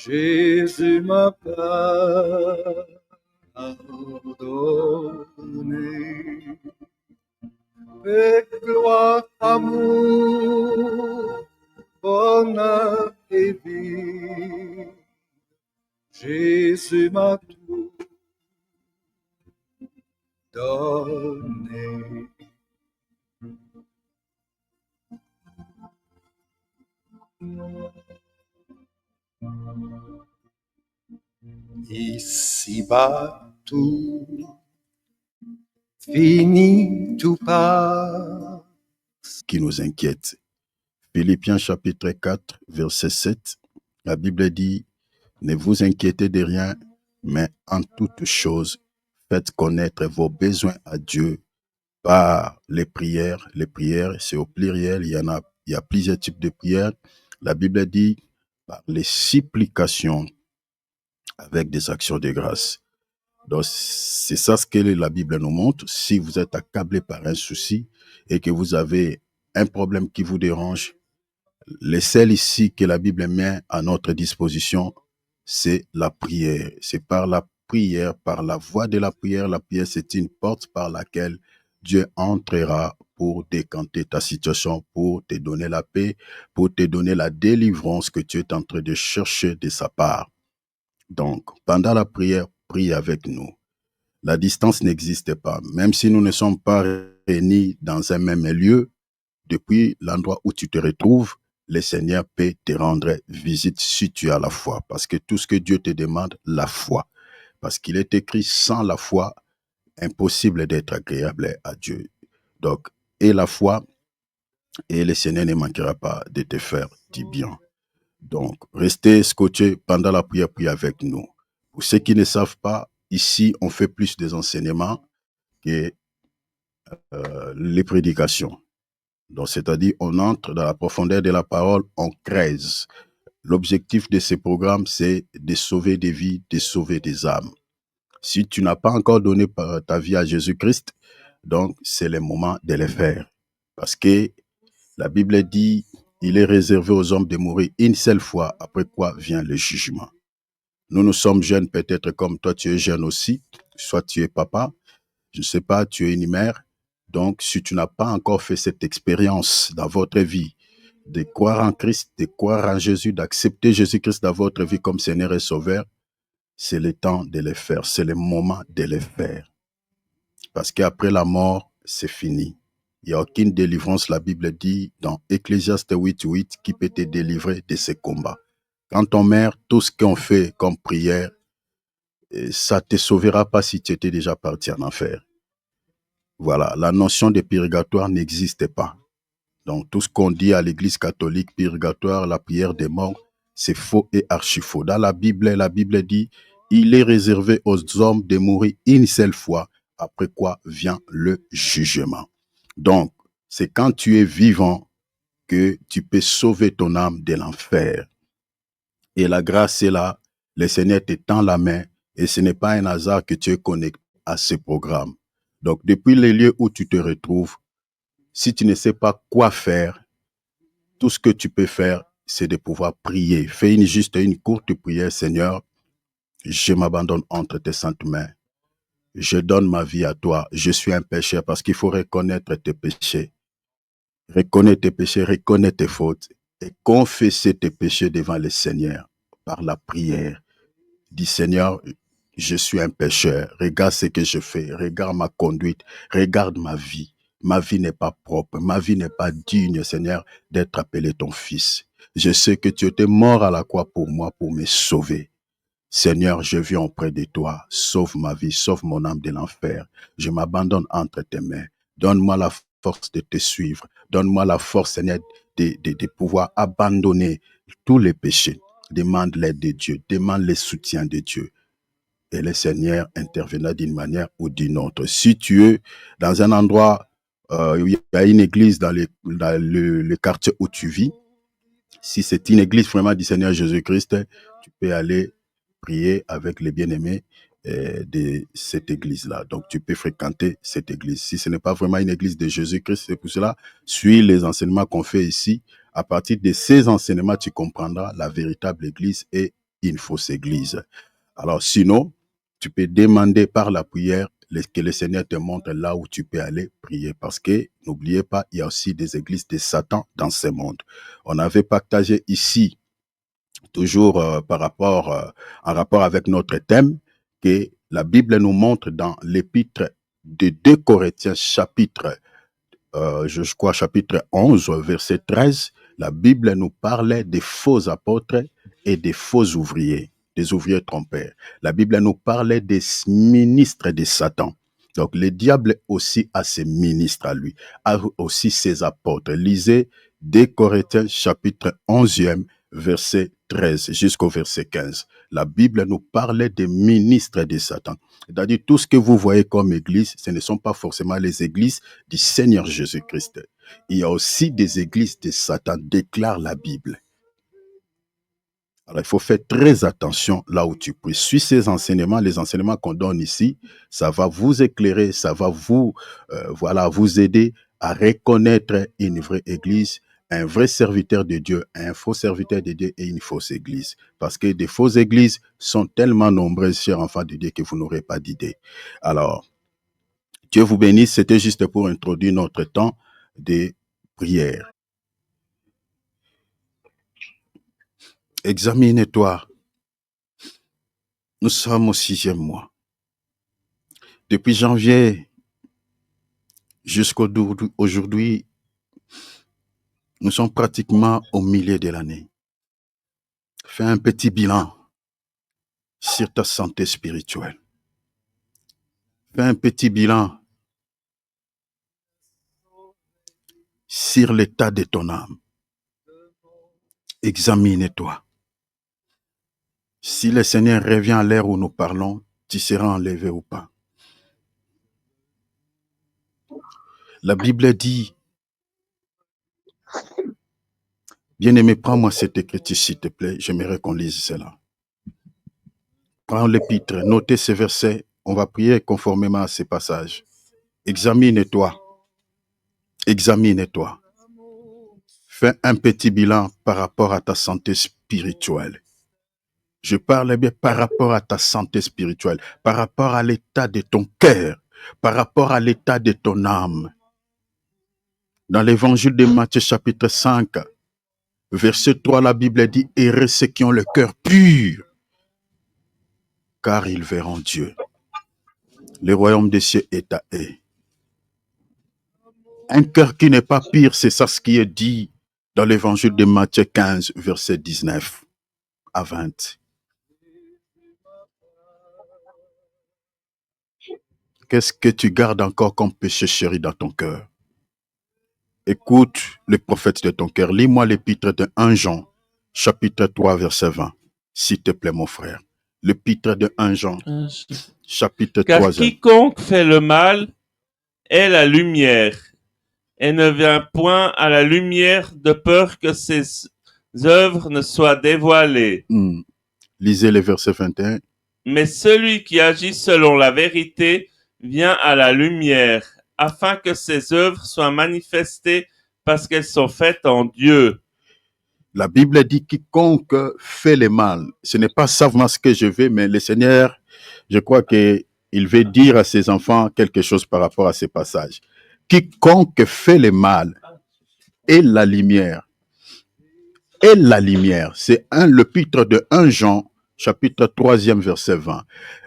Jésus m'a pardonné. Avec gloire, amour, bonheur et vie, Jésus m'a tout donné. Ici-bas, tout fini, tout part. Qui nous inquiète. Philippiens chapitre 4, verset 7, la Bible dit, ne vous inquiétez de rien, mais en toute chose, faites connaître vos besoins à Dieu par les prières. Les prières, c'est au pluriel, il y a plusieurs types de prières. La Bible dit, par les supplications avec des actions de grâce. Donc, c'est ça ce que la Bible nous montre. Si vous êtes accablé par un souci et que vous avez un problème qui vous dérange, les seuls ici que la Bible met à notre disposition, c'est la prière. C'est par la prière, par la voie de la prière. La prière, c'est une porte par laquelle Dieu entrera pour décanter ta situation, pour te donner la paix, pour te donner la délivrance que tu es en train de chercher de sa part. Donc, pendant la prière, prie avec nous. La distance n'existe pas. Même si nous ne sommes pas réunis dans un même lieu, depuis l'endroit où tu te retrouves, le Seigneur peut te rendre visite si tu as la foi. Parce que tout ce que Dieu te demande, la foi. Parce qu'il est écrit, sans la foi, impossible d'être agréable à Dieu. Donc, et la foi, et le Seigneur ne manquera pas de te faire du bien. Donc, restez scotchés pendant la prière, priez avec nous. Pour ceux qui ne savent pas, ici, on fait plus des enseignements que les prédications. Donc, c'est-à-dire, on entre dans la profondeur de la parole, on creuse. L'objectif de ces programmes, c'est de sauver des vies, de sauver des âmes. Si tu n'as pas encore donné ta vie à Jésus-Christ, donc c'est le moment de le faire. Parce que la Bible dit, il est réservé aux hommes de mourir une seule fois, après quoi vient le jugement. Nous sommes jeunes, peut-être comme toi, tu es jeune aussi, soit tu es papa, je ne sais pas, tu es une mère. Donc, si tu n'as pas encore fait cette expérience dans votre vie, de croire en Christ, de croire en Jésus, d'accepter Jésus-Christ dans votre vie comme Seigneur et Sauveur, c'est le temps de le faire, c'est le moment de le faire. Parce qu'après la mort, c'est fini. Il n'y a aucune délivrance, la Bible dit dans Ecclésiaste 8:8, qui peut te délivrer de ces combats. Quand on meurt, tout ce qu'on fait comme prière, ça ne te sauvera pas si tu étais déjà parti en enfer. Voilà, la notion de purgatoire n'existe pas. Donc, tout ce qu'on dit à l'Église catholique, purgatoire, la prière des morts, c'est faux et archi-faux. Dans la Bible dit, il est réservé aux hommes de mourir une seule fois, après quoi vient le jugement. Donc, c'est quand tu es vivant que tu peux sauver ton âme de l'enfer. Et la grâce est là, le Seigneur te tend la main, et ce n'est pas un hasard que tu es connecté à ce programme. Donc, depuis les lieux où tu te retrouves, si tu ne sais pas quoi faire, tout ce que tu peux faire, c'est de pouvoir prier. Fais juste une courte prière, Seigneur, je m'abandonne entre tes saintes mains. Je donne ma vie à toi. Je suis un pécheur parce qu'il faut reconnaître tes péchés. Reconnaître tes péchés, reconnaître tes fautes et confesser tes péchés devant le Seigneur par la prière. Dis Seigneur, je suis un pécheur. Regarde ce que je fais. Regarde ma conduite. Regarde ma vie. Ma vie n'est pas propre. Ma vie n'est pas digne, Seigneur, d'être appelé ton fils. Je sais que tu étais mort à la croix pour moi, pour me sauver. Seigneur, je viens auprès de toi. Sauve ma vie, sauve mon âme de l'enfer. Je m'abandonne entre tes mains. Donne-moi la force de te suivre. Donne-moi la force, Seigneur, de pouvoir abandonner tous les péchés. Demande l'aide de Dieu. Demande le soutien de Dieu. Et le Seigneur interviendra d'une manière ou d'une autre. Si tu es dans un endroit où il y a une église dans le quartier où tu vis, si c'est une église vraiment du Seigneur Jésus-Christ, tu peux aller prier avec les bien-aimés de cette église-là. Donc, tu peux fréquenter cette église. Si ce n'est pas vraiment une église de Jésus-Christ, c'est pour cela, suis les enseignements qu'on fait ici. À partir de ces enseignements, tu comprendras la véritable église et une fausse église. Alors sinon, tu peux demander par la prière que le Seigneur te montre là où tu peux aller prier. Parce que, n'oubliez pas, il y a aussi des églises de Satan dans ce monde. On avait partagé ici, toujours en rapport avec notre thème, que la Bible nous montre dans l'épître de 2 Corinthiens chapitre je crois chapitre 11, verset 13, la Bible nous parlait des faux apôtres et des faux ouvriers, des ouvriers trompeurs. La Bible nous parlait des ministres de Satan. Donc le diable aussi a ses ministres à lui, a aussi ses apôtres. Lisez 2 Corinthiens chapitre 11e, verset 13 jusqu'au verset 15. La Bible nous parlait des ministres de Satan. C'est-à-dire tout ce que vous voyez comme église, ce ne sont pas forcément les églises du Seigneur Jésus-Christ. Il y a aussi des églises de Satan, déclare la Bible. Alors, il faut faire très attention là où tu pries. Suis ces enseignements, les enseignements qu'on donne ici, ça va vous éclairer, ça va vous, vous aider à reconnaître une vraie église, un vrai serviteur de Dieu, un faux serviteur de Dieu et une fausse église. Parce que des fausses églises sont tellement nombreuses, chers enfants de Dieu, que vous n'aurez pas d'idée. Alors, Dieu vous bénisse. C'était juste pour introduire notre temps de prière. Examine-toi. Nous sommes au 6e mois. Depuis janvier jusqu'aujourd'hui, nous sommes pratiquement au milieu de l'année. Fais un petit bilan sur ta santé spirituelle. Fais un petit bilan sur l'état de ton âme. Examine-toi. Si le Seigneur revient à l'heure où nous parlons, tu seras enlevé ou pas. La Bible dit, bien-aimé, prends-moi cette écriture s'il te plaît, j'aimerais qu'on lise cela. Prends l'épître, notez ces versets, on va prier conformément à ces passages. Examine-toi. Examine-toi. Fais un petit bilan par rapport à ta santé spirituelle. Je parle bien par rapport à ta santé spirituelle, par rapport à l'état de ton cœur, par rapport à l'état de ton âme. Dans l'évangile de Matthieu chapitre 5, verset 3, la Bible dit « Heureux ceux qui ont le cœur pur, car ils verront Dieu. Le royaume des cieux est à eux. » Un cœur qui n'est pas pur, c'est ça ce qui est dit dans l'évangile de Matthieu 15, verset 19 à 20. Qu'est-ce que tu gardes encore comme péché chéri dans ton cœur? Écoute le prophète de ton cœur. Lis-moi l'épître de 1 Jean, chapitre 3, verset 20. S'il te plaît, mon frère. L'épître de 1 Jean, chapitre 3. Car quiconque fait le mal est la lumière, et ne vient point à la lumière de peur que ses œuvres ne soient dévoilées. Lisez le verset 21. Mais celui qui agit selon la vérité vient à la lumière, afin que ses œuvres soient manifestées parce qu'elles sont faites en Dieu. La Bible dit quiconque fait le mal. Ce n'est pas savement ce que je veux, mais le Seigneur, je crois qu'il veut dire à ses enfants quelque chose par rapport à ces passages. Quiconque fait le mal est la lumière. Et la lumière. C'est l'épître de 1 Jean, chapitre 3e, verset 20.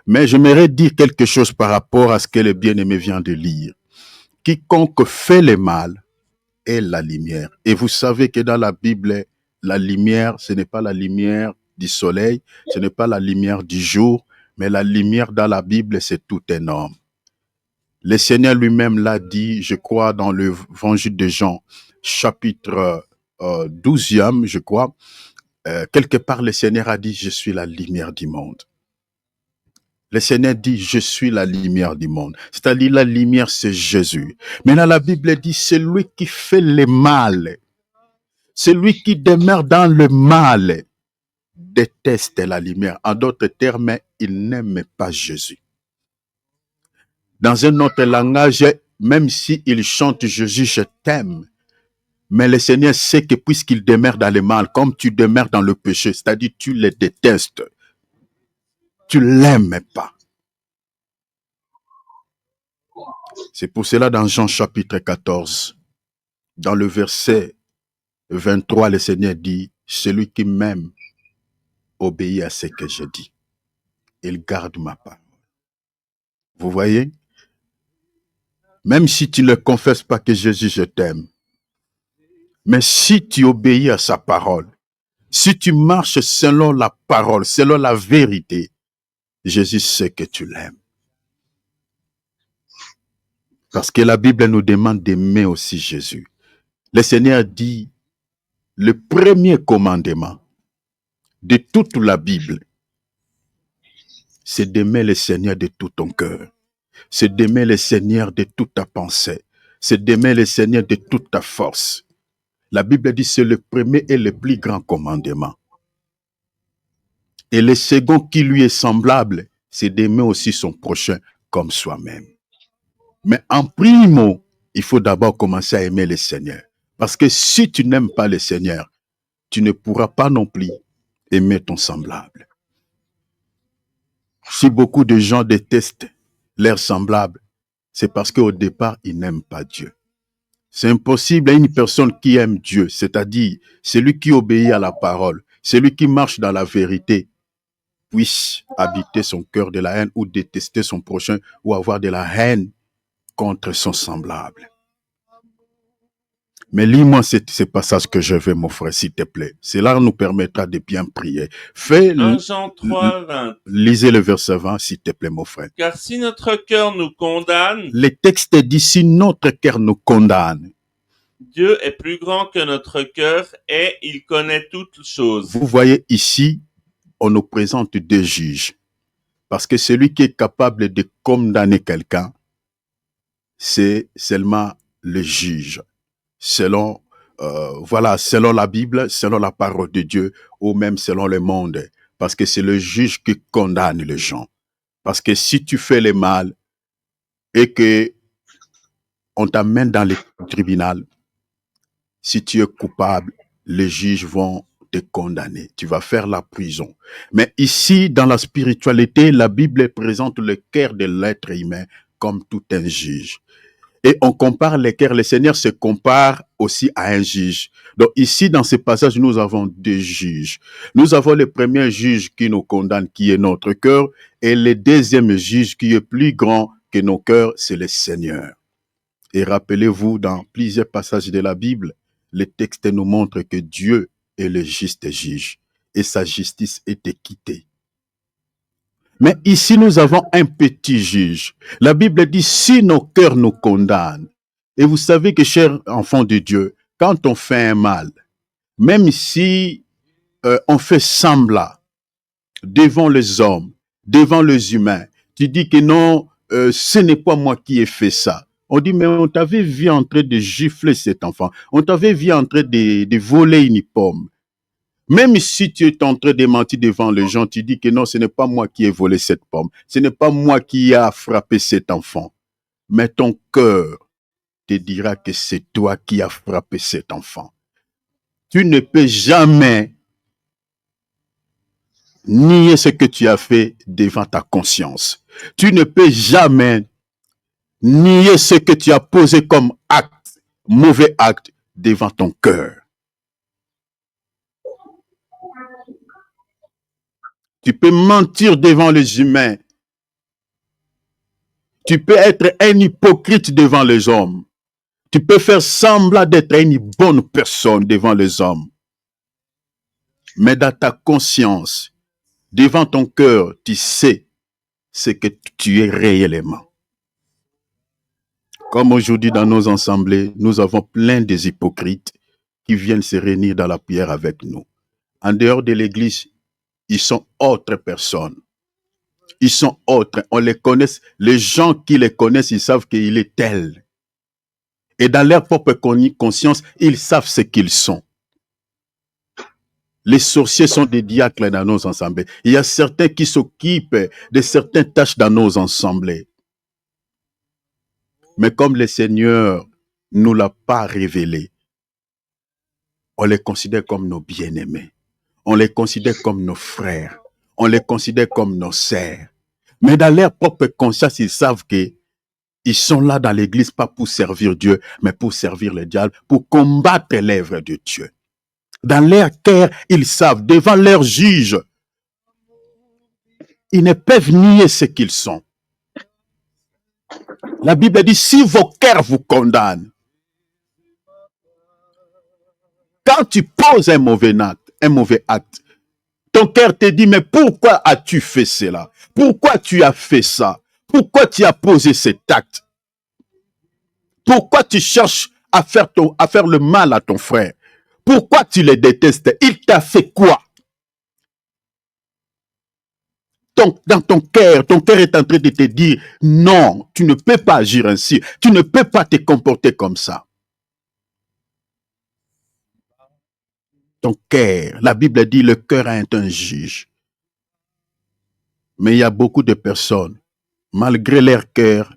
Mais j'aimerais dire quelque chose par rapport à ce que le bien-aimé vient de lire. Quiconque fait le mal est la lumière. Et vous savez que dans la Bible, la lumière, ce n'est pas la lumière du soleil, ce n'est pas la lumière du jour, mais la lumière dans la Bible, c'est tout un homme. Le Seigneur lui-même l'a dit, je crois, dans l'évangile de Jean, chapitre 12e, je crois. Quelque part, le Seigneur a dit, je suis la lumière du monde. Le Seigneur dit, je suis la lumière du monde. C'est-à-dire, la lumière, c'est Jésus. Maintenant, la Bible dit, celui qui fait le mal, celui qui demeure dans le mal, déteste la lumière. En d'autres termes, il n'aime pas Jésus. Dans un autre langage, même s'il chante Jésus, je t'aime, Mais le Seigneur sait que puisqu'ils demeurent dans le mal, comme tu demeures dans le péché, c'est-à-dire tu les détestes, tu l'aimes pas. C'est pour cela dans Jean chapitre 14, dans le verset 23, le Seigneur dit, celui qui m'aime obéit à ce que je dis. Il garde ma parole. Vous voyez? Même si tu ne confesses pas que Jésus, je t'aime, mais si tu obéis à sa parole, si tu marches selon la parole, selon la vérité, Jésus sait que tu l'aimes. Parce que la Bible nous demande d'aimer aussi Jésus. Le Seigneur dit, le premier commandement de toute la Bible, c'est d'aimer le Seigneur de tout ton cœur. C'est d'aimer le Seigneur de toute ta pensée. C'est d'aimer le Seigneur de toute ta force. La Bible dit c'est le premier et le plus grand commandement. Et le second qui lui est semblable, c'est d'aimer aussi son prochain comme soi-même. Mais en primo, il faut d'abord commencer à aimer le Seigneur. Parce que si tu n'aimes pas le Seigneur, tu ne pourras pas non plus aimer ton semblable. Si beaucoup de gens détestent leurs semblables, c'est parce qu'au départ, ils n'aiment pas Dieu. C'est impossible à une personne qui aime Dieu, c'est-à-dire celui qui obéit à la parole, celui qui marche dans la vérité, puisse habiter son cœur de la haine ou détester son prochain ou avoir de la haine contre son semblable. Mais lis-moi ce passage que je veux, mon frère, s'il te plaît. Cela nous permettra de bien prier. 1 Jean 3, 20. Lisez le verset 20, s'il te plaît, mon frère. Car si notre cœur nous condamne, Le texte dit, si notre cœur nous condamne, Dieu est plus grand que notre cœur et il connaît toutes choses. Vous voyez ici, on nous présente deux juges. Parce que celui qui est capable de condamner quelqu'un, c'est seulement le juge. Selon la Bible, selon la parole de Dieu, ou même selon le monde. Parce que c'est le juge qui condamne les gens. Parce que si tu fais le mal et que on t'amène dans le tribunal, si tu es coupable, les juges vont te condamner. Tu vas faire la prison. Mais ici, dans la spiritualité, la Bible présente le cœur de l'être humain comme tout un juge. Et on compare les cœurs. Le Seigneur se compare aussi à un juge. Donc ici, dans ce passage, nous avons deux juges. Nous avons le premier juge qui nous condamne, qui est notre cœur, et le deuxième juge qui est plus grand que nos cœurs, c'est le Seigneur. Et rappelez-vous, dans plusieurs passages de la Bible, le texte nous montre que Dieu est le juste juge et sa justice est équitée. Mais ici, nous avons un petit juge. La Bible dit, si nos cœurs nous condamnent, et vous savez que, chers enfants de Dieu, quand on fait un mal, même si on fait semblant devant les hommes, devant les humains, tu dis que non, ce n'est pas moi qui ai fait ça. On dit, mais on t'avait vu en train de gifler cet enfant. On t'avait vu en train de voler une pomme. Même si tu es en train de mentir devant les gens, tu dis que non, ce n'est pas moi qui ai volé cette pomme. Ce n'est pas moi qui ai frappé cet enfant. Mais ton cœur te dira que c'est toi qui as frappé cet enfant. Tu ne peux jamais nier ce que tu as fait devant ta conscience. Tu ne peux jamais nier ce que tu as posé comme acte, mauvais acte, devant ton cœur. Tu peux mentir devant les humains. Tu peux être un hypocrite devant les hommes. Tu peux faire semblant d'être une bonne personne devant les hommes. Mais dans ta conscience, devant ton cœur, tu sais ce que tu es réellement. Comme aujourd'hui dans nos assemblées, nous avons plein des hypocrites qui viennent se réunir dans la prière avec nous. En dehors de l'église, ils sont autres personnes. Ils sont autres. On les connaît. Les gens qui les connaissent, ils savent qu'il est tel. Et dans leur propre conscience, ils savent ce qu'ils sont. Les sorciers sont des diacres dans nos assemblées. Il y a certains qui s'occupent de certaines tâches dans nos assemblées. Mais comme le Seigneur ne nous l'a pas révélé, on les considère comme nos bien-aimés. On les considère comme nos frères. On les considère comme nos sœurs. Mais dans leur propre conscience, ils savent qu'ils sont là dans l'église pas pour servir Dieu, mais pour servir le diable, pour combattre l'œuvre de Dieu. Dans leur cœur, ils savent, devant leur juge, ils ne peuvent nier ce qu'ils sont. La Bible dit, si vos cœurs vous condamnent, quand tu poses un mauvais acte, ton cœur te dit, mais pourquoi as-tu fait cela? Pourquoi tu as fait ça? Pourquoi tu as posé cet acte? Pourquoi tu cherches à faire le mal à ton frère? Pourquoi tu le détestes? Il t'a fait quoi? Dans ton cœur est en train de te dire, non, tu ne peux pas agir ainsi. Tu ne peux pas te comporter comme ça. Ton cœur, la Bible dit, le cœur est un juge. Mais il y a beaucoup de personnes, malgré leur cœur,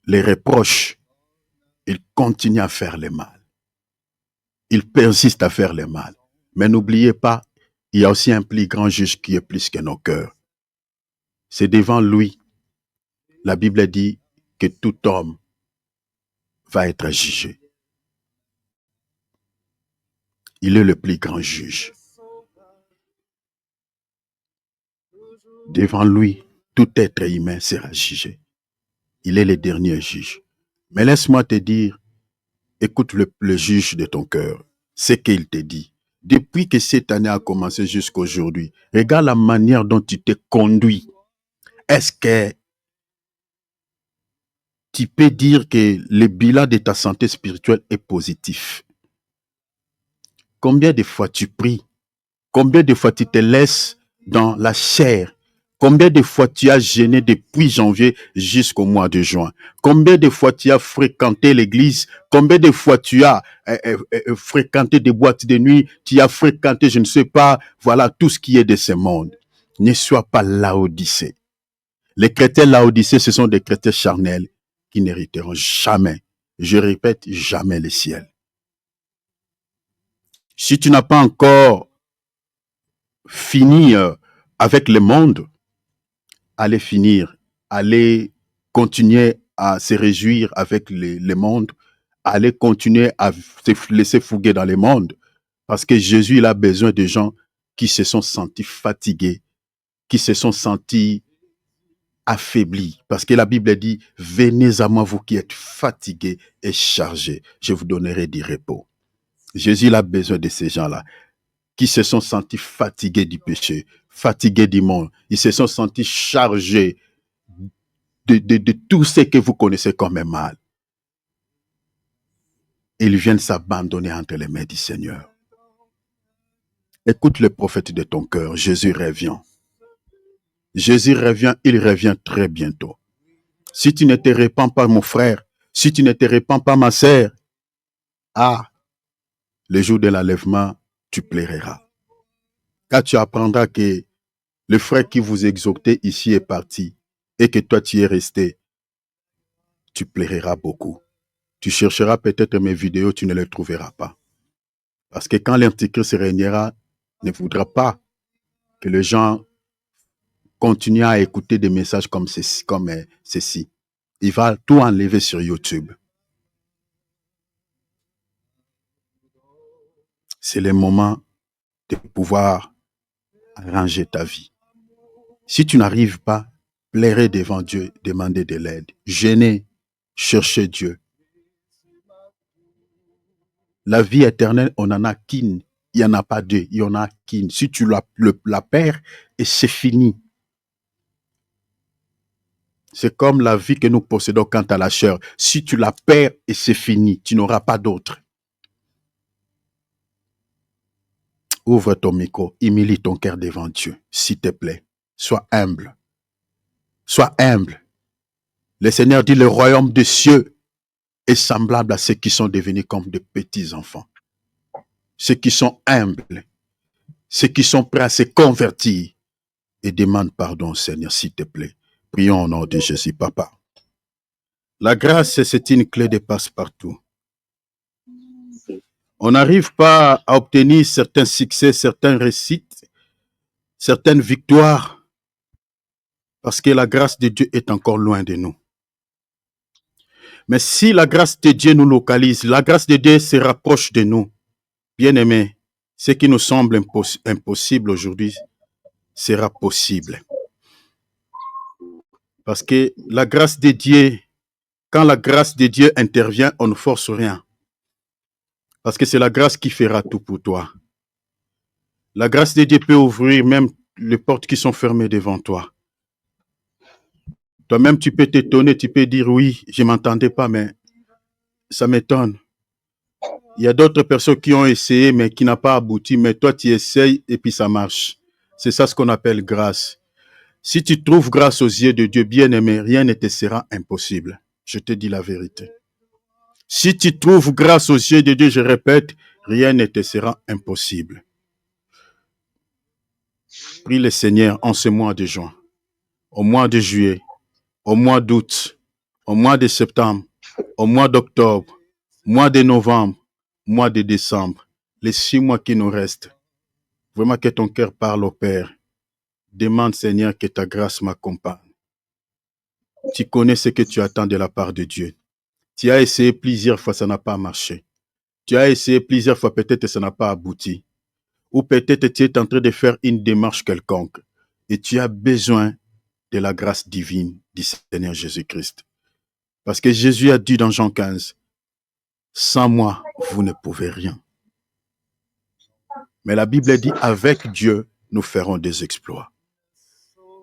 les reproches, ils continuent à faire le mal. Ils persistent à faire le mal. Mais n'oubliez pas, il y a aussi un plus grand juge qui est plus que nos cœurs. C'est devant lui. La Bible dit que tout homme va être jugé. Il est le plus grand juge. Devant lui, tout être humain sera jugé. Il est le dernier juge. Mais laisse-moi te dire, écoute le juge de ton cœur, ce qu'il te dit. Depuis que cette année a commencé jusqu'aujourd'hui, regarde la manière dont tu t'es conduit. Est-ce que tu peux dire que le bilan de ta santé spirituelle est positif? Combien de fois tu pries? Combien de fois tu te laisses dans la chair? Combien de fois tu as jeûné depuis janvier jusqu'au mois de juin? Combien de fois tu as fréquenté l'église? Combien de fois tu as fréquenté des boîtes de nuit? Tu as fréquenté, je ne sais pas, voilà, tout ce qui est de ce monde. Ne sois pas Laodicée. Les chrétiens Laodicée, ce sont des chrétiens charnels qui n'hériteront jamais, je répète, jamais le ciel. Si tu n'as pas encore fini avec le monde, allez finir, allez continuer à se réjouir avec le monde, allez continuer à se laisser fouguer dans le monde, parce que Jésus, il a besoin de gens qui se sont sentis fatigués, qui se sont sentis affaiblis, parce que la Bible dit, venez à moi vous qui êtes fatigués et chargés, je vous donnerai du repos. Jésus, il a besoin de ces gens-là, qui se sont sentis fatigués du péché, fatigués du monde. Ils se sont sentis chargés de tout ce que vous connaissez comme un mal. Ils viennent s'abandonner entre les mains du Seigneur. Écoute le prophète de ton cœur, Jésus revient. Jésus revient, il revient très bientôt. Si tu ne te répands pas, mon frère, si tu ne te répands pas, ma sœur, le jour de l'enlèvement, tu pleureras. Car tu apprendras que le frère qui vous exhortait ici est parti et que toi tu es resté, tu pleureras beaucoup. Tu chercheras peut-être mes vidéos, tu ne les trouveras pas. Parce que quand l'Antichrist régnera, ne voudra pas que les gens continuent à écouter des messages comme ceci. Il va tout enlever sur YouTube. C'est le moment de pouvoir arranger ta vie. Si tu n'arrives pas, pleurer devant Dieu, demander de l'aide, gêner, chercher Dieu. La vie éternelle, on n'en a qu'une. Il n'y en a pas deux, il y en a qu'une. Si tu la perds, et c'est fini. C'est comme la vie que nous possédons quant à la chair. Si tu la perds, et c'est fini, tu n'auras pas d'autre. Ouvre ton micro, humilie ton cœur devant Dieu, s'il te plaît. Sois humble. Sois humble. Le Seigneur dit, le royaume des cieux est semblable à ceux qui sont devenus comme de petits enfants. Ceux qui sont humbles, ceux qui sont prêts à se convertir et demandent pardon au Seigneur, s'il te plaît. Prions au nom de Jésus, Papa. La grâce, c'est une clé de passe-partout. On n'arrive pas à obtenir certains succès, certaines réussites, certaines victoires, parce que la grâce de Dieu est encore loin de nous. Mais si la grâce de Dieu nous localise, la grâce de Dieu se rapproche de nous, bien-aimés, ce qui nous semble impossible aujourd'hui sera possible. Parce que la grâce de Dieu, quand la grâce de Dieu intervient, on ne force rien. Parce que c'est la grâce qui fera tout pour toi. La grâce de Dieu peut ouvrir même les portes qui sont fermées devant toi. Toi-même, tu peux t'étonner, tu peux dire oui, je ne m'entendais pas, mais ça m'étonne. Il y a d'autres personnes qui ont essayé, mais qui n'ont pas abouti, mais toi, tu essayes et puis ça marche. C'est ça ce qu'on appelle grâce. Si tu trouves grâce aux yeux de Dieu, bien-aimé, rien ne te sera impossible. Je te dis la vérité. Si tu trouves grâce aux yeux de Dieu, je répète, rien ne te sera impossible. Prie le Seigneur en ce mois de juin, au mois de juillet, au mois d'août, au mois de septembre, au mois d'octobre, mois de novembre, mois de décembre, les 6 mois qui nous restent. Vraiment que ton cœur parle au Père. Demande, Seigneur, que ta grâce m'accompagne. Tu connais ce que tu attends de la part de Dieu. Tu as essayé plusieurs fois, ça n'a pas marché. Tu as essayé plusieurs fois, peut-être ça n'a pas abouti. Ou peut-être tu es en train de faire une démarche quelconque. Et tu as besoin de la grâce divine du Seigneur Jésus-Christ. Parce que Jésus a dit dans Jean 15, sans moi, vous ne pouvez rien. Mais la Bible dit, avec Dieu, nous ferons des exploits.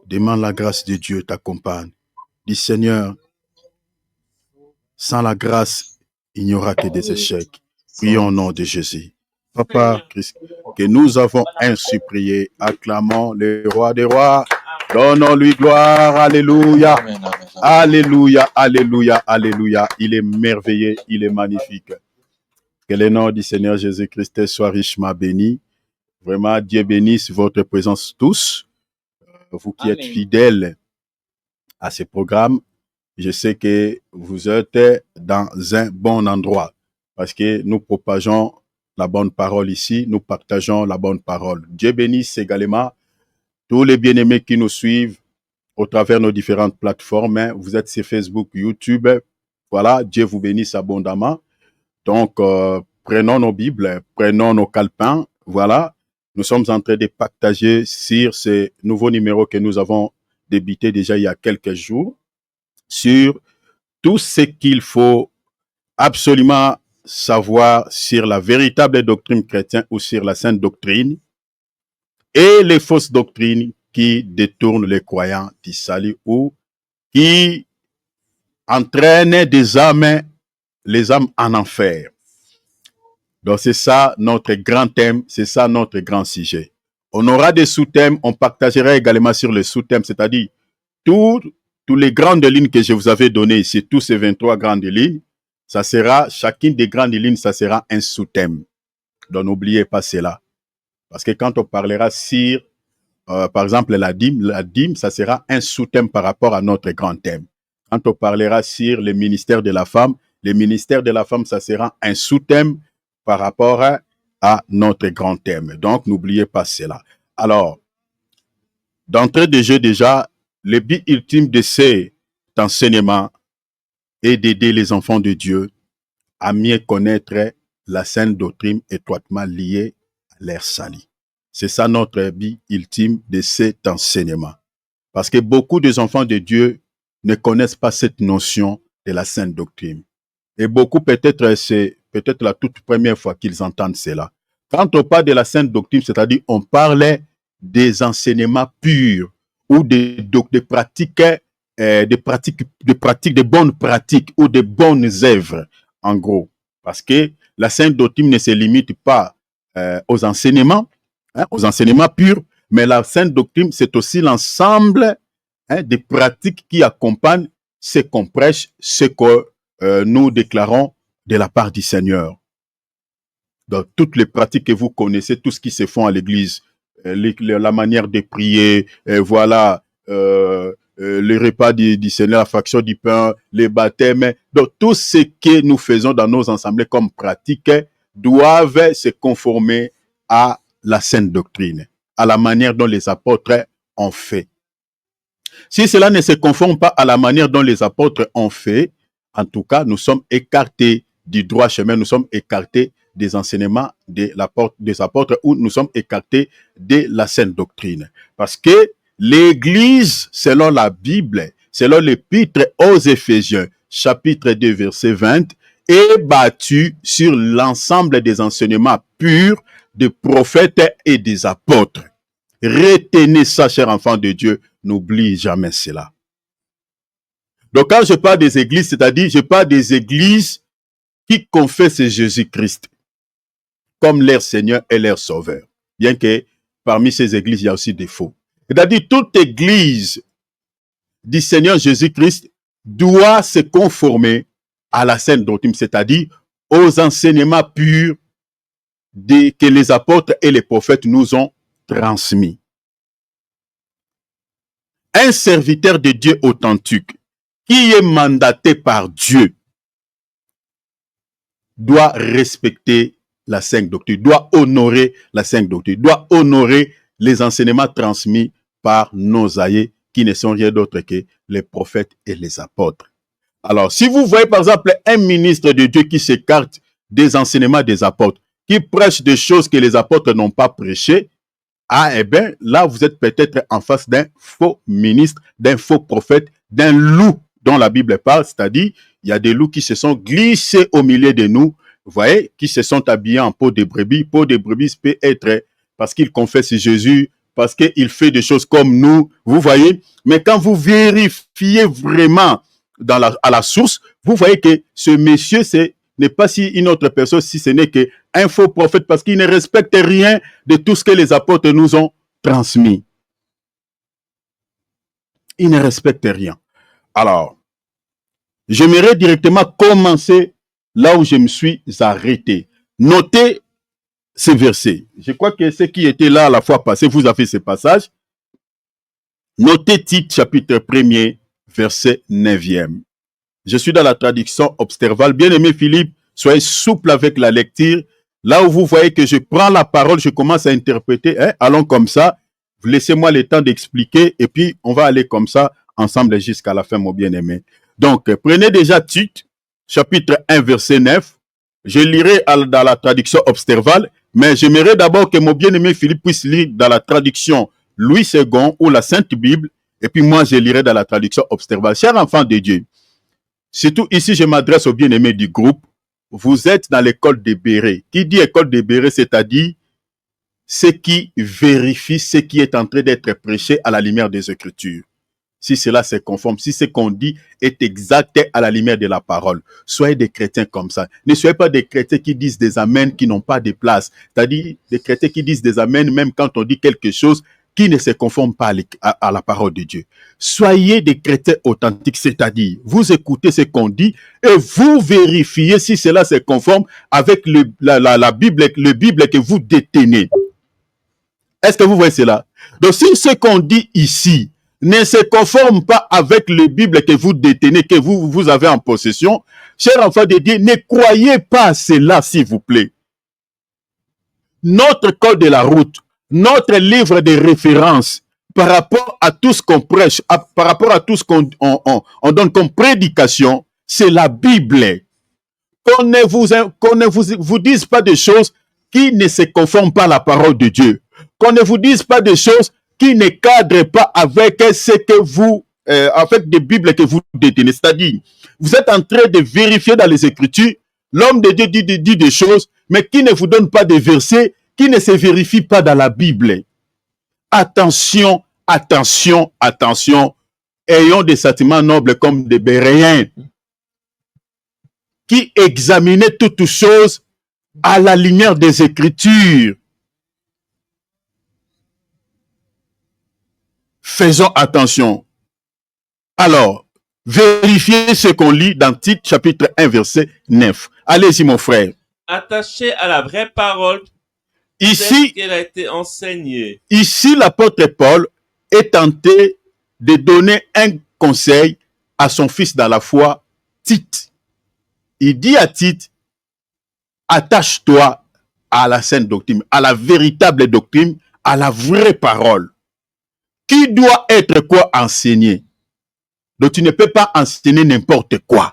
Demande la grâce de Dieu t'accompagne. Dis, Seigneur, sans la grâce, il n'y aura que des échecs. Prions au nom de Jésus. Papa Christ, que nous avons ainsi prié, acclamons le roi des rois, donnons-lui gloire, alléluia, Amen, amen, amen. alléluia, alléluia, alléluia. Il est merveilleux, il est magnifique. Que le nom du Seigneur Jésus-Christ soit richement béni. Vraiment, Dieu bénisse votre présence tous. Vous qui êtes fidèles à ce programme, je sais que vous êtes dans un bon endroit parce que nous propageons la bonne parole ici, nous partageons la bonne parole. Dieu bénisse également tous les bien-aimés qui nous suivent au travers de nos différentes plateformes. Vous êtes sur Facebook, YouTube. Voilà, Dieu vous bénisse abondamment. Donc, prenons nos Bibles, prenons nos calepins. Voilà, nous sommes en train de partager sur ce nouveau numéro que nous avons débuté déjà il y a quelques jours, sur tout ce qu'il faut absolument savoir sur la véritable doctrine chrétienne ou sur la sainte doctrine et les fausses doctrines qui détournent les croyants du salut ou qui entraînent des âmes, les âmes en enfer. Donc c'est ça notre grand thème, c'est ça notre grand sujet. On aura des sous-thèmes, on partagera également sur les sous-thèmes, c'est-à-dire toutes les grandes lignes que je vous avais données ici, tous ces 23 grandes lignes, ça sera, chacune des grandes lignes, ça sera un sous-thème. Donc n'oubliez pas cela. Parce que quand on parlera sur, par exemple, la dîme, ça sera un sous-thème par rapport à notre grand thème. Quand on parlera sur le ministère de la femme, ça sera un sous-thème par rapport à notre grand thème. Donc, n'oubliez pas cela. Alors, d'entrée de jeu déjà, le but ultime de cet enseignement est d'aider les enfants de Dieu à mieux connaître la sainte doctrine étroitement liée à leur salut. C'est ça notre but ultime de cet enseignement. Parce que beaucoup des enfants de Dieu ne connaissent pas cette notion de la sainte doctrine. Et beaucoup, peut-être, c'est peut-être la toute première fois qu'ils entendent cela. Quand on parle de la sainte doctrine, c'est-à-dire on parlait des enseignements purs ou des pratiques, de bonnes pratiques ou de bonnes œuvres, en gros. Parce que la sainte doctrine ne se limite pas aux enseignements purs, mais la sainte doctrine, c'est aussi l'ensemble des pratiques qui accompagnent ce qu'on prêche, ce que nous déclarons de la part du Seigneur. Donc, toutes les pratiques que vous connaissez, tout ce qui se fait à l'église, la manière de prier, voilà, le repas du Seigneur, la fraction du pain, les baptêmes, donc tout ce que nous faisons dans nos assemblées comme pratique, doivent se conformer à la sainte doctrine, à la manière dont les apôtres ont fait. Si cela ne se conforme pas à la manière dont les apôtres ont fait, en tout cas, nous sommes écartés du droit chemin, nous sommes écartés des enseignements des apôtres, ou nous sommes écartés de la sainte doctrine. Parce que l'Église, selon la Bible, selon l'épître aux Éphésiens, chapitre 2, verset 20, est battue sur l'ensemble des enseignements purs des prophètes et des apôtres. Retenez ça, chers enfants de Dieu, n'oublie jamais cela. Donc quand je parle des églises, c'est-à-dire je parle des églises qui confessent Jésus-Christ comme leur Seigneur et leur Sauveur. Bien que parmi ces églises, il y a aussi des faux. C'est-à-dire toute église du Seigneur Jésus-Christ doit se conformer à la sainte doctrine, c'est-à-dire aux enseignements purs que les apôtres et les prophètes nous ont transmis. Un serviteur de Dieu authentique qui est mandaté par Dieu doit respecter la sainte doctrine, doit honorer la sainte doctrine, doit honorer les enseignements transmis par nos aïeux qui ne sont rien d'autre que les prophètes et les apôtres. Alors, si vous voyez par exemple un ministre de Dieu qui s'écarte des enseignements des apôtres, qui prêche des choses que les apôtres n'ont pas prêchées, ah, eh bien, là, vous êtes peut-être en face d'un faux ministre, d'un faux prophète, d'un loup dont la Bible parle, c'est-à-dire, il y a des loups qui se sont glissés au milieu de nous, vous voyez, qui se sont habillés en peau de brebis. Peau de brebis peut être parce qu'il confesse Jésus, parce qu'il fait des choses comme nous, vous voyez. Mais quand vous vérifiez vraiment à la source, vous voyez que ce monsieur, n'est pas si une autre personne, si ce n'est qu'un faux prophète, parce qu'il ne respecte rien de tout ce que les apôtres nous ont transmis. Il ne respecte rien. Alors, j'aimerais directement commencer là où je me suis arrêté. Notez ces versets. Je crois que ceux qui étaient là la fois passée, vous avez ce passage. Notez Tite, chapitre 1er, verset 9e. Je suis dans la traduction observale. Bien-aimé Philippe, soyez souple avec la lecture. Là où vous voyez que je prends la parole, je commence à interpréter. Allons comme ça. Laissez-moi le temps d'expliquer et puis on va aller comme ça ensemble jusqu'à la fin, mon bien-aimé. Donc, prenez déjà Tite, chapitre 1, verset 9. Je lirai dans la traduction observale, mais j'aimerais d'abord que mon bien-aimé Philippe puisse lire dans la traduction Louis II ou la Sainte Bible, et puis moi, je lirai dans la traduction observale. Chers enfants de Dieu, surtout ici, je m'adresse aux bien-aimés du groupe. Vous êtes dans l'école des bérets. Qui dit école des bérets, c'est-à-dire ceux qui vérifient ce qui est en train d'être prêché à la lumière des Écritures. Si cela se conforme, si ce qu'on dit est exact à la lumière de la parole. Soyez des chrétiens comme ça. Ne soyez pas des chrétiens qui disent des amens qui n'ont pas de place. C'est-à-dire des chrétiens qui disent des amens même quand on dit quelque chose qui ne se conforme pas à la parole de Dieu. Soyez des chrétiens authentiques, c'est-à-dire vous écoutez ce qu'on dit et vous vérifiez si cela se conforme avec la Bible, le Bible que vous détenez. Est-ce que vous voyez cela? Donc si ce qu'on dit ici ne se conforme pas avec le Bible que vous détenez, que vous avez en possession, chers enfants de Dieu, ne croyez pas à cela, s'il vous plaît. Notre code de la route, notre livre de référence par rapport à tout ce qu'on prêche, par rapport à tout ce qu'on donne comme prédication, c'est la Bible. Qu'on ne vous dise pas des choses qui ne se conforment pas à la parole de Dieu. Qu'on ne vous dise pas des choses qui ne cadrent pas avec ce que vous, avec des Bibles que vous détenez. C'est-à-dire, vous êtes en train de vérifier dans les Écritures, l'homme de Dieu dit des choses, mais qui ne vous donne pas des versets, qui ne se vérifient pas dans la Bible. Attention, attention, attention. Ayons des sentiments nobles comme des Béréens qui examinaient toutes choses à la lumière des Écritures. Faisons attention. Alors, vérifiez ce qu'on lit dans Tite, chapitre 1, verset 9. Allez-y, mon frère. Attaché à la vraie parole, ici, qu'elle a été enseignée. Ici, l'apôtre Paul est tenté de donner un conseil à son fils dans la foi, Tite. Il dit à Tite, attache-toi à la sainte doctrine, à la véritable doctrine, à la vraie parole, qui doit être quoi enseigné. Donc tu ne peux pas enseigner n'importe quoi.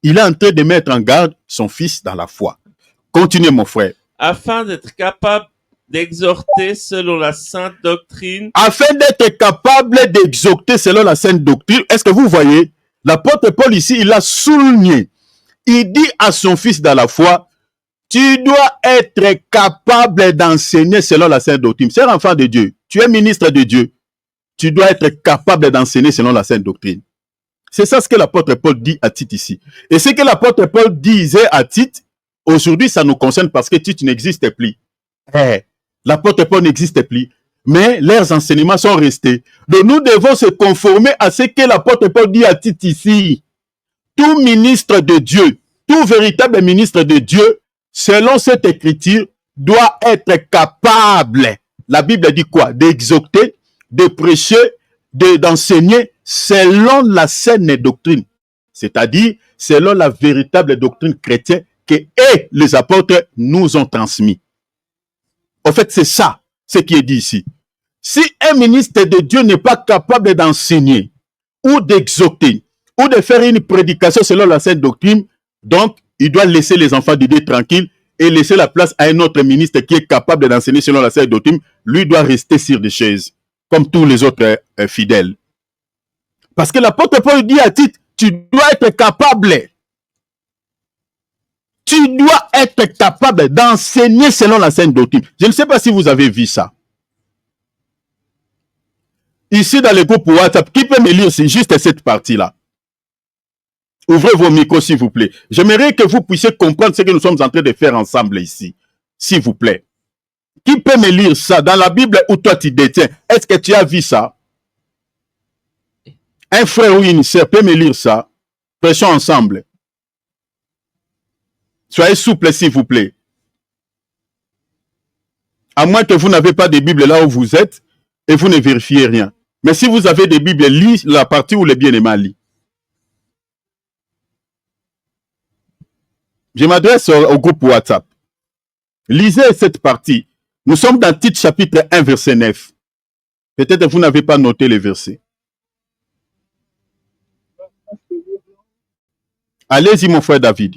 Il est en train de mettre en garde son fils dans la foi. Continuez mon frère. Afin d'être capable d'exhorter selon la sainte doctrine. Afin d'être capable d'exhorter selon la sainte doctrine. Est-ce que vous voyez? L'apôtre Paul ici, il a souligné. Il dit à son fils dans la foi, tu dois être capable d'enseigner selon la sainte doctrine. C'est un enfant de Dieu. Tu es ministre de Dieu. Tu dois être capable d'enseigner selon la sainte doctrine. C'est ça ce que l'apôtre Paul dit à Tite ici. Et ce que l'apôtre Paul disait à Tite, aujourd'hui ça nous concerne parce que Tite n'existe plus. L'apôtre Paul n'existe plus. Mais leurs enseignements sont restés. Donc nous devons se conformer à ce que l'apôtre Paul dit à Tite ici. Tout ministre de Dieu, tout véritable ministre de Dieu, selon cette écriture, doit être capable, la Bible dit quoi? D'exhorter, de prêcher, d'enseigner selon la saine doctrine. C'est-à-dire selon la véritable doctrine chrétienne que les apôtres nous ont transmis. En fait, c'est ça, ce qui est dit ici. Si un ministre de Dieu n'est pas capable d'enseigner ou d'exhorter ou de faire une prédication selon la sainte doctrine, donc il doit laisser les enfants de Dieu tranquilles et laisser la place à un autre ministre qui est capable d'enseigner selon la sainte doctrine. Lui doit rester sur des chaises, comme tous les autres fidèles. Parce que l'apôtre Paul dit à Tite, tu dois être capable. Tu dois être capable d'enseigner selon la sainte doctrine. Je ne sais pas si vous avez vu ça. Ici, dans le groupe WhatsApp, qui peut me lire juste cette partie-là? Ouvrez vos micros, s'il vous plaît. J'aimerais que vous puissiez comprendre ce que nous sommes en train de faire ensemble ici. S'il vous plaît. Qui peut me lire ça dans la Bible où toi tu détiens? Est-ce que tu as vu ça? Un frère ou une sœur peut me lire ça? Prêchons ensemble. Soyez souple, s'il vous plaît. À moins que vous n'avez pas de Bible là où vous êtes et vous ne vérifiez rien. Mais si vous avez des Bibles, lisez la partie où les bien-aimés lisent. Je m'adresse au groupe WhatsApp. Lisez cette partie. Nous sommes dans Tite chapitre 1, verset 9. Peut-être que vous n'avez pas noté les versets. Allez-y, mon frère David.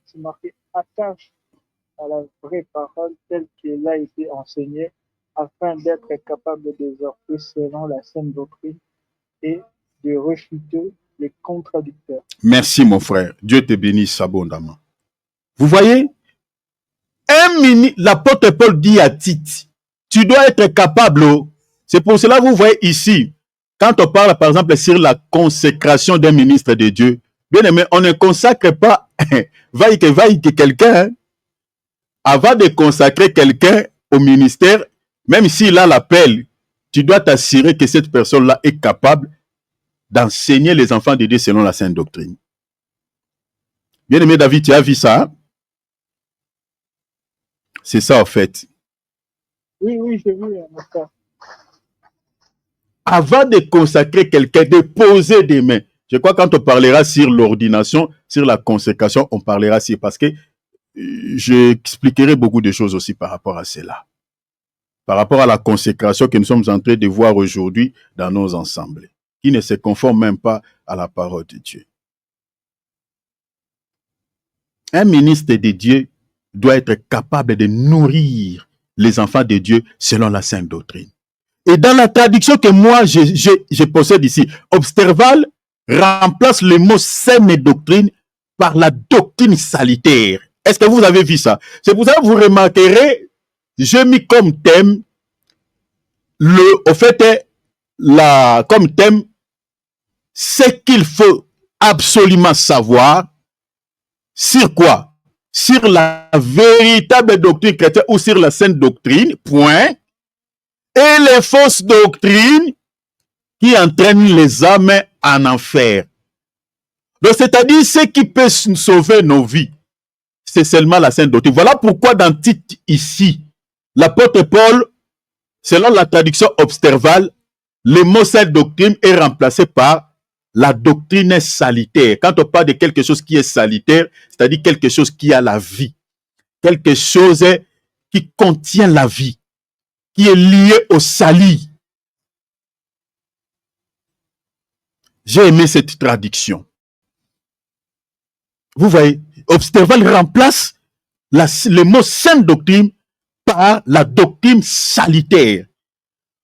C'est marqué attache à la vraie parole telle qu'elle a été enseignée afin d'être capable d'exhorter selon la sainte doctrine et de refuter les contradicteurs. Merci, mon frère. Dieu te bénisse abondamment. Vous voyez, l'apôtre Paul dit à Tite, tu dois être capable. C'est pour cela que vous voyez ici, quand on parle par exemple sur la consécration d'un ministre de Dieu, bien aimé, on ne consacre pas, vaille que quelqu'un, avant de consacrer quelqu'un au ministère, même s'il a l'appel, tu dois t'assurer que cette personne-là est capable d'enseigner les enfants de Dieu selon la sainte doctrine. Bien aimé David, tu as vu ça? Hein? C'est ça en fait. Oui, j'ai vu, mon frère. Avant de consacrer quelqu'un, de poser des mains. Je crois que quand on parlera sur l'ordination, sur la consécration, on parlera sur, parce que j'expliquerai beaucoup de choses aussi par rapport à cela. Par rapport à la consécration que nous sommes en train de voir aujourd'hui dans nos ensembles, qui ne se conforment même pas à la parole de Dieu. Un ministre de Dieu doit être capable de nourrir les enfants de Dieu selon la sainte doctrine. Et dans la traduction que moi je possède ici, observal remplace le mot saine doctrine par la doctrine salutaire. Est-ce que vous avez vu ça? C'est pour ça que vous remarquerez, j'ai mis comme thème, comme thème, ce qu'il faut absolument savoir sur quoi? Sur la véritable doctrine chrétienne ou sur la sainte doctrine, point. Et les fausses doctrines qui entraînent les âmes en enfer. Donc, c'est-à-dire, ce qui peut sauver nos vies, c'est seulement la sainte doctrine. Voilà pourquoi dans Tite ici, l'apôtre Paul, selon la traduction observale, le mot sainte doctrine est remplacé par la doctrine est salutaire. Quand on parle de quelque chose qui est salutaire, c'est-à-dire quelque chose qui a la vie, quelque chose qui contient la vie, qui est lié au salut. J'ai aimé cette traduction. Vous voyez, Obsterval remplace le mot sainte doctrine par la doctrine salutaire.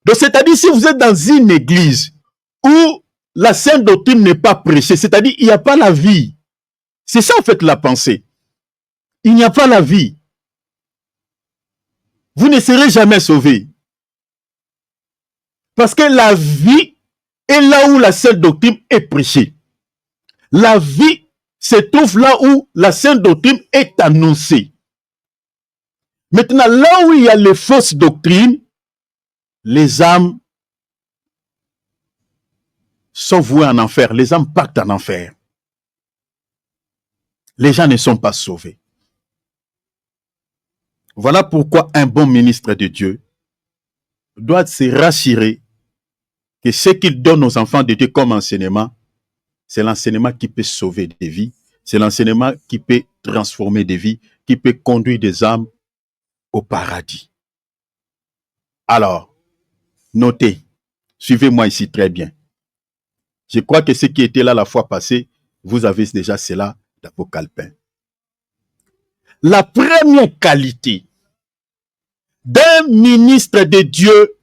Donc, c'est-à-dire, si vous êtes dans une église où la sainte doctrine n'est pas prêchée, c'est-à-dire, il n'y a pas la vie. C'est ça, en fait, la pensée. Il n'y a pas la vie. Vous ne serez jamais sauvé. Parce que la vie est là où la sainte doctrine est prêchée. La vie se trouve là où la sainte doctrine est annoncée. Maintenant, là où il y a les fausses doctrines, les âmes sont vouées en enfer. Les âmes partent en enfer. Les gens ne sont pas sauvés. Voilà pourquoi un bon ministre de Dieu doit se rassurer que ce qu'il donne aux enfants de Dieu comme enseignement, c'est l'enseignement qui peut sauver des vies, c'est l'enseignement qui peut transformer des vies, qui peut conduire des âmes au paradis. Alors, notez, suivez-moi ici très bien. Je crois que ceux qui étaient là la fois passée, vous avez déjà cela dans vos calepins. La première qualité d'un ministre de Dieu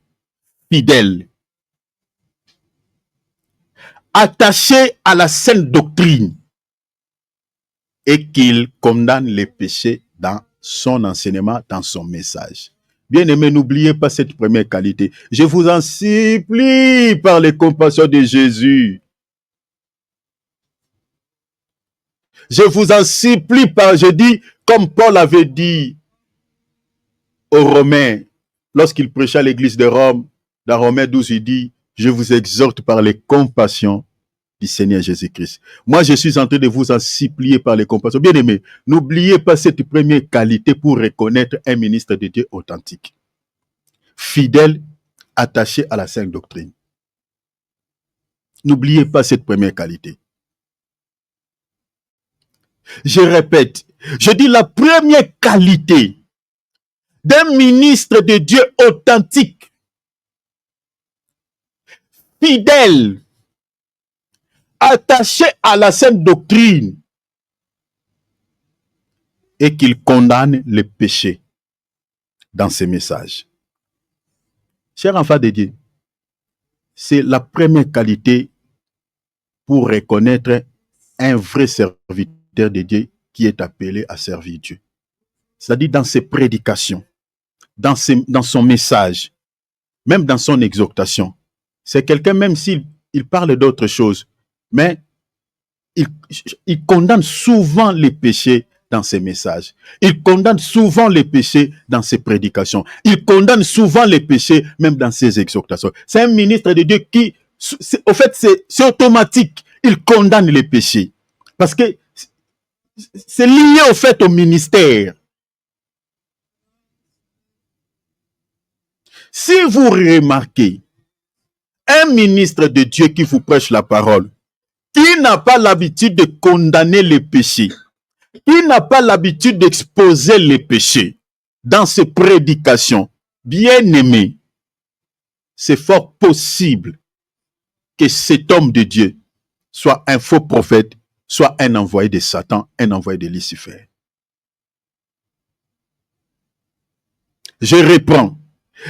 fidèle, attaché à la sainte doctrine, et qu'il condamne les péchés dans son enseignement, dans son message. Bien-aimés, n'oubliez pas cette première qualité. Je vous en supplie par les compassions de Jésus. Je vous en supplie par, je dis, comme Paul avait dit aux Romains, lorsqu'il prêchait à l'église de Rome, dans Romains 12, il dit, je vous exhorte par les compassions du Seigneur Jésus-Christ. Moi, je suis en train de vous en supplier par les compassions. Bien-aimés, n'oubliez pas cette première qualité pour reconnaître un ministre de Dieu authentique. Fidèle, attaché à la sainte doctrine. N'oubliez pas cette première qualité. Je répète, je dis la première qualité d'un ministre de Dieu authentique, fidèle, attaché à la sainte doctrine et qu'il condamne les péchés dans ses messages. Chers enfants de Dieu, c'est la première qualité pour reconnaître un vrai serviteur de Dieu qui est appelé à servir Dieu. C'est-à-dire dans ses prédications, dans son message, même dans son exhortation. C'est quelqu'un, même s'il parle d'autres choses, mais il condamne souvent les péchés dans ses messages. Il condamne souvent les péchés dans ses prédications. Il condamne souvent les péchés même dans ses exhortations. C'est un ministre de Dieu qui, au fait, c'est automatique. Il condamne les péchés. Parce que c'est lié au fait au ministère. Si vous remarquez un ministre de Dieu qui vous prêche la parole, qui n'a pas l'habitude de condamner les péchés, qui n'a pas l'habitude d'exposer les péchés dans ses prédications, bien aimé, c'est fort possible que cet homme de Dieu soit un faux prophète, soit un envoyé de Satan, un envoyé de Lucifer. Je reprends.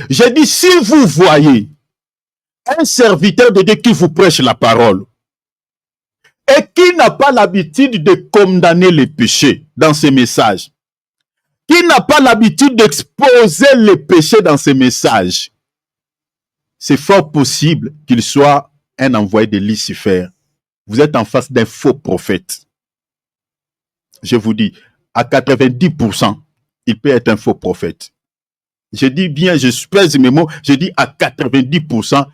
J'ai dit, si vous voyez un serviteur de Dieu qui vous prêche la parole et qui n'a pas l'habitude de condamner les péchés dans ses messages, qui n'a pas l'habitude d'exposer les péchés dans ses messages, c'est fort possible qu'il soit un envoyé de Lucifer. Vous êtes en face d'un faux prophète. Je vous dis, à 90%, il peut être un faux prophète. Je dis bien, je pèse mes mots, je dis à 90%,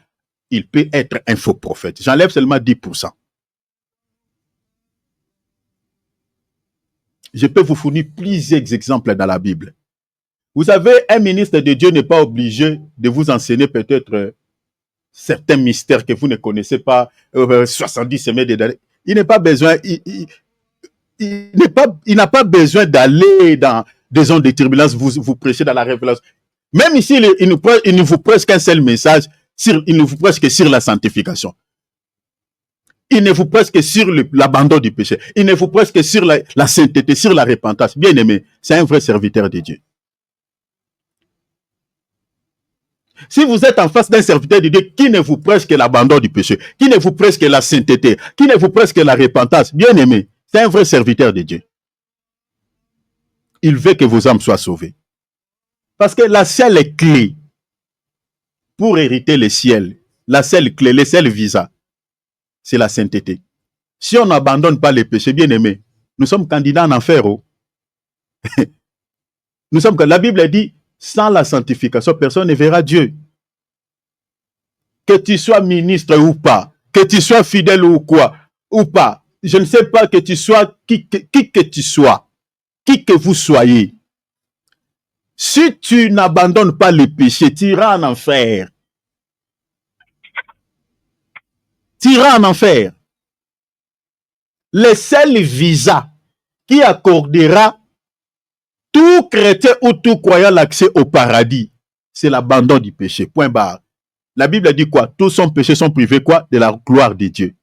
il peut être un faux prophète. J'enlève seulement 10%. Je peux vous fournir plusieurs exemples dans la Bible. Vous savez, un ministre de Dieu n'est pas obligé de vous enseigner peut-être certains mystères que vous ne connaissez pas, 70 semaines de données. Il n'a pas besoin, il n'a pas besoin d'aller dans des zones de turbulence, vous prêchez dans la révélation. Même ici, il ne vous prêche qu'un seul message, il ne vous prêche que sur la sanctification. Il ne vous prêche que sur l'abandon du péché. Il ne vous prêche que sur la sainteté, sur la repentance. Bien aimé, c'est un vrai serviteur de Dieu. Si vous êtes en face d'un serviteur de Dieu qui ne vous prêche que l'abandon du péché, qui ne vous prêche que la sainteté, qui ne vous prêche que la repentance, bien aimé, c'est un vrai serviteur de Dieu. Il veut que vos âmes soient sauvées. Parce que la seule clé pour hériter le ciel, la seule clé, le seul visa, c'est la sainteté. Si on n'abandonne pas les péchés, bien aimé, nous sommes candidats en enfer. Oh. La Bible dit, sans la sanctification, personne ne verra Dieu. Que tu sois ministre ou pas, que tu sois fidèle ou quoi, ou pas, je ne sais pas que tu sois, qui que tu sois, qui que vous soyez. Si tu n'abandonnes pas le péché, tu iras en enfer. Tu iras en enfer. Le seul visa qui accordera tout chrétien ou tout croyant l'accès au paradis, c'est l'abandon du péché. Point barre. La Bible dit quoi? Tous son péché sont privés quoi? De la gloire de Dieu.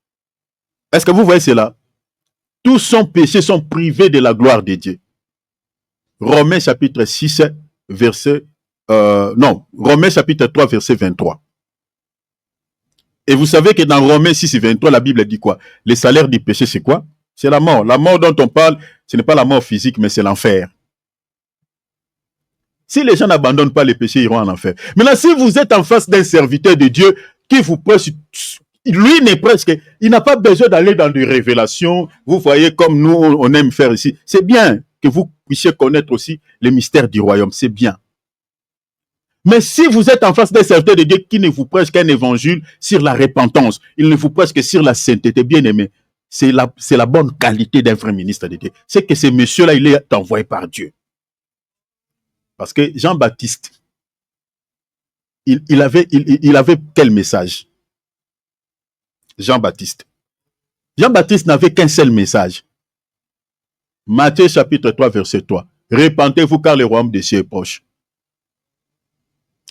Est-ce que vous voyez cela? Tous son péché sont privés de la gloire de Dieu. Romains chapitre 6, verset... Romains chapitre 3, verset 23. Et vous savez que dans Romains 6 et 23, la Bible dit quoi? Le salaire du péché, c'est quoi? C'est la mort. La mort dont on parle, ce n'est pas la mort physique, mais c'est l'enfer. Si les gens n'abandonnent pas les péchés, ils iront en enfer. Maintenant, si vous êtes en face d'un serviteur de Dieu qui vous prêche, lui n'est presque, il n'a pas besoin d'aller dans des révélations. Vous voyez comme nous, on aime faire ici. C'est bien que vous puissiez connaître aussi les mystères du royaume. C'est bien. Mais si vous êtes en face d'un serviteur de Dieu qui ne vous prêche qu'un évangile sur la repentance, il ne vous prêche que sur la sainteté, bien aimé, c'est la bonne qualité d'un vrai ministre de Dieu. C'est que ce monsieur-là, il est envoyé par Dieu. Parce que Jean-Baptiste, il avait quel message? Jean-Baptiste n'avait qu'un seul message. Matthieu chapitre 3, verset 3. Repentez-vous car le royaume des cieux est proche.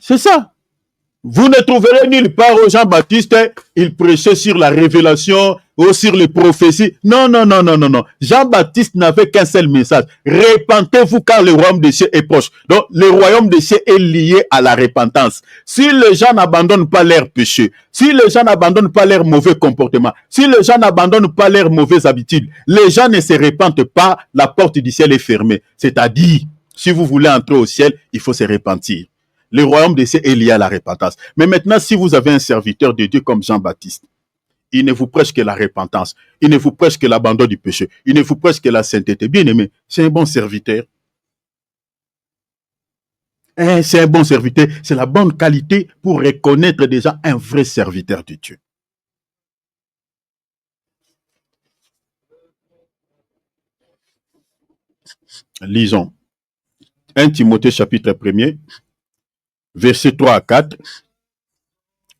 C'est ça. Vous ne trouverez nulle part où Jean-Baptiste, il prêchait sur la révélation ou sur les prophéties. Non. Jean-Baptiste n'avait qu'un seul message. Repentez-vous car le royaume des cieux est proche. Donc, le royaume des cieux est lié à la repentance. Si les gens n'abandonnent pas leur péché, si les gens n'abandonnent pas leur mauvais comportement, si les gens n'abandonnent pas leurs mauvaises habitudes, les gens ne se repentent pas, la porte du ciel est fermée. C'est-à-dire, si vous voulez entrer au ciel, il faut se repentir. Le royaume des cieux est lié à la repentance. Mais maintenant, si vous avez un serviteur de Dieu comme Jean-Baptiste, il ne vous prêche que la repentance. Il ne vous prêche que l'abandon du péché. Il ne vous prêche que la sainteté. Bien aimé, c'est un bon serviteur. C'est un bon serviteur. C'est la bonne qualité pour reconnaître déjà un vrai serviteur de Dieu. Lisons. 1 Timothée chapitre 1er. Versets 3 à 4,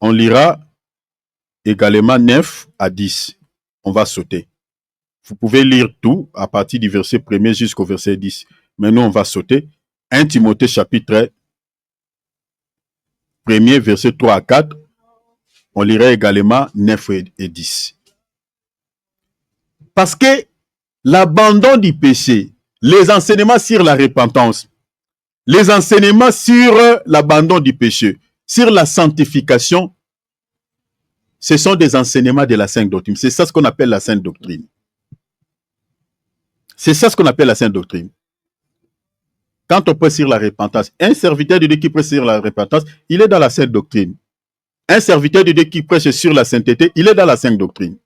on lira également 9 à 10. On va sauter. Vous pouvez lire tout à partir du verset 1er jusqu'au verset 10. Mais nous, on va sauter. 1 Timothée chapitre 1er, verset 3 à 4. On lira également 9 et 10. Parce que l'abandon du péché, les enseignements sur la repentance, les enseignements sur l'abandon du péché, sur la sanctification, ce sont des enseignements de la sainte doctrine. C'est ça ce qu'on appelle la sainte doctrine. C'est ça ce qu'on appelle la sainte doctrine. Quand on prêche sur la repentance, un serviteur de Dieu qui prêche sur la repentance, il est dans la sainte doctrine. Un serviteur de Dieu qui prêche sur la sainteté, il est dans la sainte doctrine.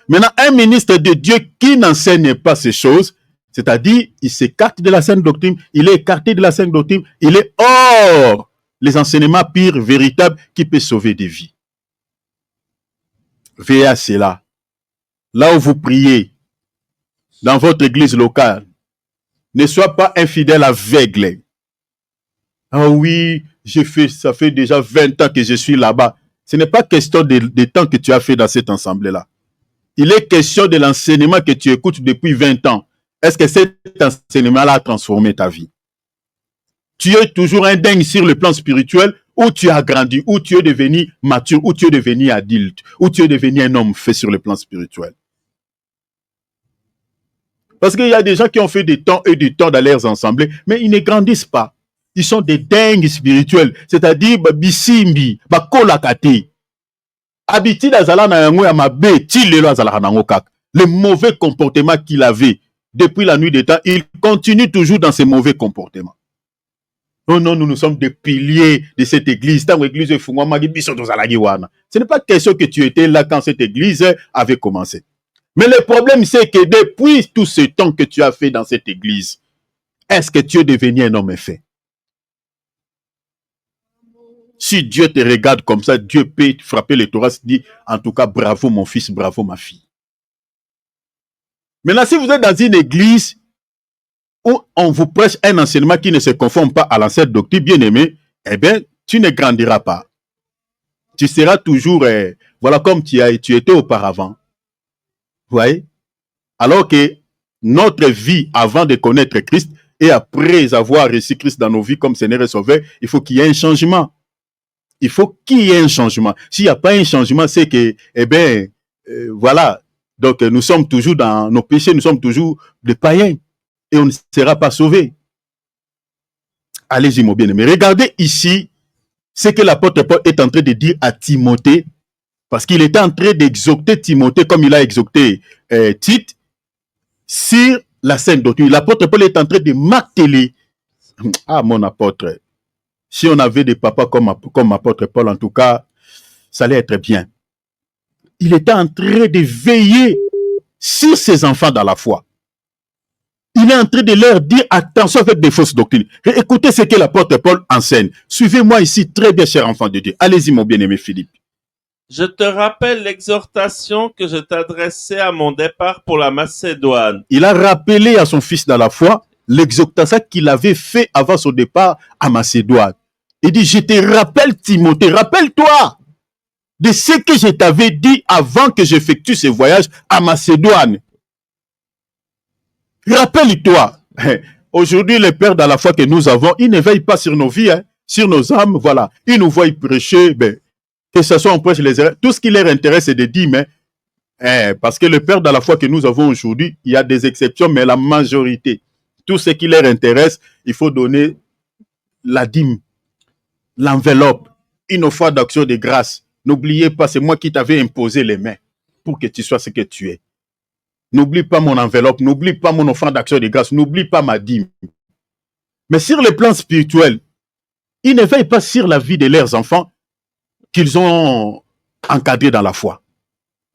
Maintenant, un ministre de Dieu qui n'enseigne pas ces choses, c'est-à-dire, il s'écarte de la sainte doctrine, il est écarté de la sainte doctrine, il est hors les enseignements purs, véritables, qui peuvent sauver des vies. Veillez à cela. Là où vous priez, dans votre église locale, ne sois pas infidèle aveugle. Ah oui, ça fait déjà 20 ans que je suis là-bas. Ce n'est pas question de temps que tu as fait dans cette assemblée-là. Il est question de l'enseignement que tu écoutes depuis 20 ans. Est-ce que cet enseignement-là a transformé ta vie? Tu es toujours un dingue sur le plan spirituel, ou tu as grandi, ou tu es devenu mature, ou tu es devenu adulte, ou tu es devenu un homme fait sur le plan spirituel. Parce qu'il y a des gens qui ont fait des temps et des temps dans leurs assemblées, mais ils ne grandissent pas. Ils sont des dingues spirituels, c'est-à-dire bisimbi, bakolakate. Habitude azala na yango ya mabe, tilelo azala nango kaka. Le mauvais comportement qu'il avait depuis la nuit des temps, il continue toujours dans ces mauvais comportements. Oh non, nous sommes des piliers de cette église. Ce n'est pas question que tu étais là quand cette église avait commencé. Mais le problème, c'est que depuis tout ce temps que tu as fait dans cette église, est-ce que tu es devenu un homme fait? Si Dieu te regarde comme ça, Dieu peut frapper le thorax et dire, en tout cas, bravo mon fils, bravo ma fille. Maintenant, si vous êtes dans une église où on vous prêche un enseignement qui ne se conforme pas à l'ancienne doctrine, bien aimé, eh bien, tu ne grandiras pas. Tu seras toujours, voilà, comme tu étais auparavant. Vous voyez? Alors que notre vie avant de connaître Christ et après avoir reçu Christ dans nos vies comme Seigneur et Sauveur, il faut qu'il y ait un changement. Il faut qu'il y ait un changement. S'il n'y a pas un changement, c'est que, eh bien, voilà. Donc, nous sommes toujours dans nos péchés, nous sommes toujours des païens et on ne sera pas sauvés. Allez-y, mon bien-aimé. Regardez ici ce que l'apôtre Paul est en train de dire à Timothée, parce qu'il était en train d'exhorter Timothée comme il a exhorté Tite sur la sainte doctrine. L'apôtre Paul est en train de marteler. Ah, mon apôtre. Si on avait des papas comme apôtre Paul, en tout cas, ça allait être bien. Il était en train de veiller sur ses enfants dans la foi. Il est en train de leur dire attention avec des fausses doctrines. Et écoutez ce que l'apôtre Paul enseigne. Suivez-moi ici très bien, cher enfant de Dieu. Allez-y, mon bien-aimé Philippe. Je te rappelle l'exhortation que je t'adressais à mon départ pour la Macédoine. Il a rappelé à son fils dans la foi l'exhortation qu'il avait fait avant son départ à Macédoine. Il dit, je te rappelle Timothée, rappelle-toi de ce que je t'avais dit avant que j'effectue ce voyage à Macédoine. Rappelle-toi. Aujourd'hui, les pères dans la foi que nous avons, ils ne veillent pas sur nos vies, sur nos âmes, voilà. Ils nous voient prêcher, que ce soit on prêche les erreurs. Tout ce qui leur intéresse, c'est de dire, mais parce que les pères dans la foi que nous avons aujourd'hui, il y a des exceptions, mais la majorité, tout ce qui leur intéresse, il faut donner la dîme, l'enveloppe, une offrande d'action de grâce. N'oubliez pas, c'est moi qui t'avais imposé les mains pour que tu sois ce que tu es. N'oublie pas mon enveloppe, n'oublie pas mon offrande d'action de grâce, n'oublie pas ma dîme. Mais sur le plan spirituel, ils ne veillent pas sur la vie de leurs enfants qu'ils ont encadrés dans la foi.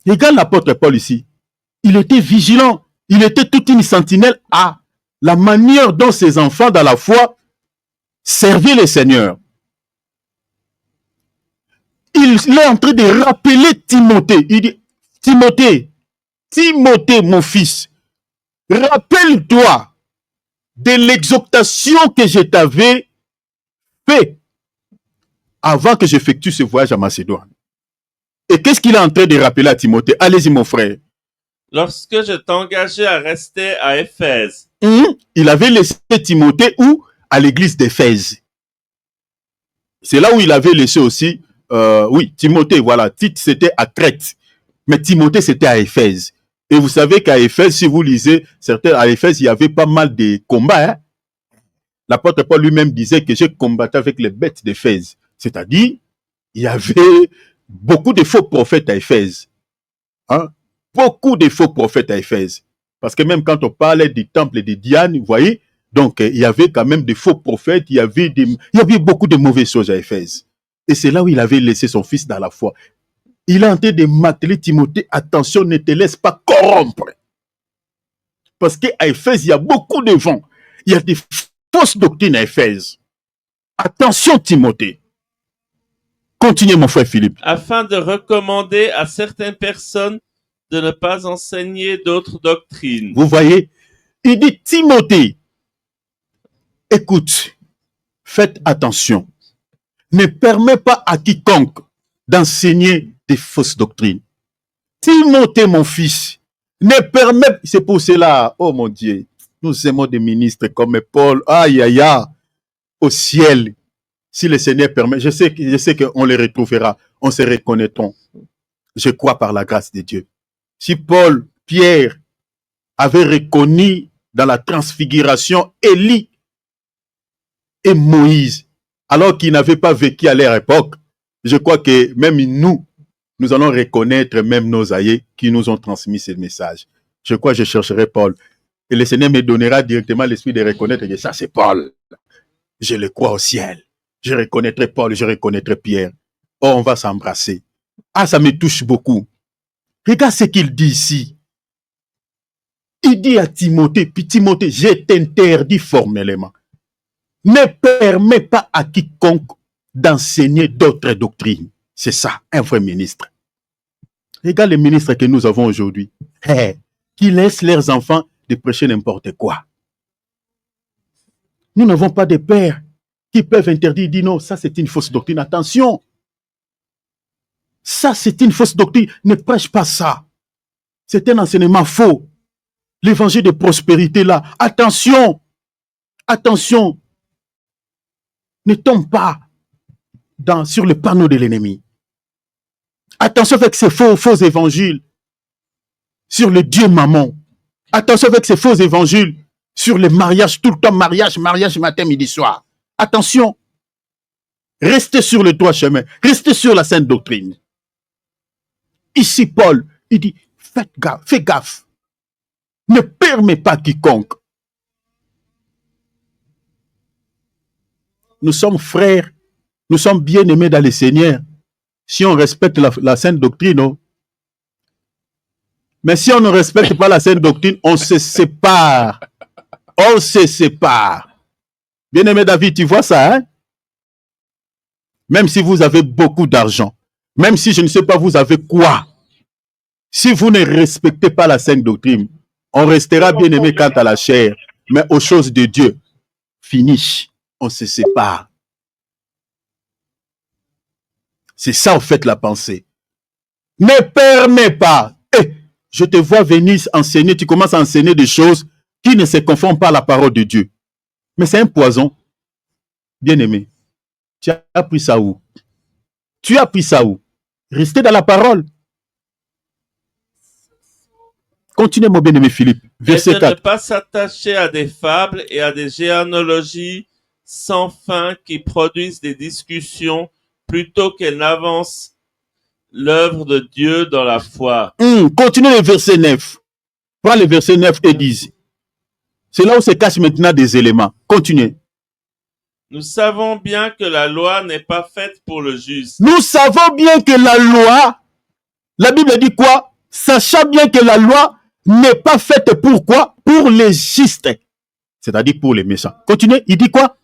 Regarde l'apôtre Paul ici. Il était vigilant. Il était toute une sentinelle à la manière dont ses enfants dans la foi servaient le Seigneur. Il est en train de rappeler Timothée. Il dit, Timothée, mon fils, rappelle-toi de l'exhortation que je t'avais fait avant que j'effectue ce voyage à Macédoine. Et qu'est-ce qu'il est en train de rappeler à Timothée? Allez-y, mon frère. Lorsque je t'engageais à rester à Éphèse. Il avait laissé Timothée où? À l'église d'Éphèse. C'est là où il avait laissé aussi, oui, Timothée, voilà. Tite, c'était à Crète. Mais Timothée, c'était à Éphèse. Et vous savez qu'à Éphèse, si vous lisez, à Éphèse, il y avait pas mal de combats. Hein? L'apôtre Paul lui-même disait que j'ai combattu avec les bêtes d'Éphèse. C'est-à-dire, il y avait beaucoup de faux prophètes à Éphèse. Hein? Beaucoup de faux prophètes à Éphèse. Parce que même quand on parlait du temple de Diane, vous voyez, donc il y avait quand même des faux prophètes, il y avait beaucoup de mauvaises choses à Éphèse. Et c'est là où il avait laissé son fils dans la foi. Il est en train de m'atteler Timothée, attention, ne te laisse pas corrompre. Parce qu'à Éphèse, il y a beaucoup de vents. Il y a des fausses doctrines à Éphèse. Attention, Timothée. Continuez, mon frère Philippe. Afin de recommander à certaines personnes de ne pas enseigner d'autres doctrines. Vous voyez, il dit Timothée, écoute, faites attention. Ne permets pas à quiconque d'enseigner des fausses doctrines. Timothée, mon fils, ne permets... C'est pour cela, oh mon Dieu, nous aimons des ministres comme Paul, aïe, aïe, aïe, au ciel. Si le Seigneur permet, je sais qu'on les retrouvera, on se reconnaîtront. Je crois par la grâce de Dieu. Si Paul, Pierre avaient reconnu dans la transfiguration Élie et Moïse, alors qu'ils n'avaient pas vécu à leur époque, je crois que même nous allons reconnaître même nos aïeux qui nous ont transmis ce message. Je crois que je chercherai Paul. Et le Seigneur me donnera directement l'esprit de reconnaître que ça c'est Paul. Je le crois au ciel. Je reconnaîtrai Paul, je reconnaîtrai Pierre. Oh, on va s'embrasser. Ah, ça me touche beaucoup. Regarde ce qu'il dit ici. Il dit à Timothée, puis Timothée, je t'interdis formellement. Ne permets pas à quiconque d'enseigner d'autres doctrines. C'est ça, un vrai ministre. Regarde les ministres que nous avons aujourd'hui. Qui laissent leurs enfants de prêcher n'importe quoi. Nous n'avons pas de pères qui peuvent interdire, dire non, ça c'est une fausse doctrine. Attention. Ça c'est une fausse doctrine. Ne prêche pas ça. C'est un enseignement faux. L'évangile de prospérité là. Attention. Attention. Ne tombe pas sur le panneau de l'ennemi. Attention avec ces faux évangiles sur le Dieu maman. Attention avec ces faux évangiles sur le mariage, tout le temps mariage matin, midi, soir. Attention. Restez sur le droit chemin. Restez sur la sainte doctrine. Ici, Paul, il dit, fais gaffe. Ne permets pas quiconque. Nous sommes frères, nous sommes bien-aimés dans le Seigneur. Si on respecte la sainte doctrine, non? Mais si on ne respecte pas la sainte doctrine, on se sépare. On se sépare. Bien-aimé David, tu vois ça, hein? Même si vous avez beaucoup d'argent, même si je ne sais pas vous avez quoi, si vous ne respectez pas la sainte doctrine, on restera bien-aimé quant à la chair, mais aux choses de Dieu, finish, on se sépare. C'est ça, en fait, la pensée. Ne permets pas. Je te vois venir enseigner, tu commences à enseigner des choses qui ne se conforment pas à la parole de Dieu. Mais c'est un poison. Bien-aimé, tu as appris ça où? Tu as appris ça où? Restez dans la parole. Continuez, mon bien-aimé Philippe. Verset 4. Et de ne pas s'attacher à des fables et à des généalogies sans fin qui produisent des discussions plutôt qu'elles n'avancent l'œuvre de Dieu dans la foi. Continuez le verset 9. Prends le verset 9 et 10. C'est là où se cachent maintenant des éléments. Continuez. Nous savons bien que la loi n'est pas faite pour le juste. Nous savons bien que la loi, la Bible dit quoi? Sachant bien que la loi n'est pas faite pour quoi? Pour les justes. C'est-à-dire pour les méchants. Continuez, il dit quoi?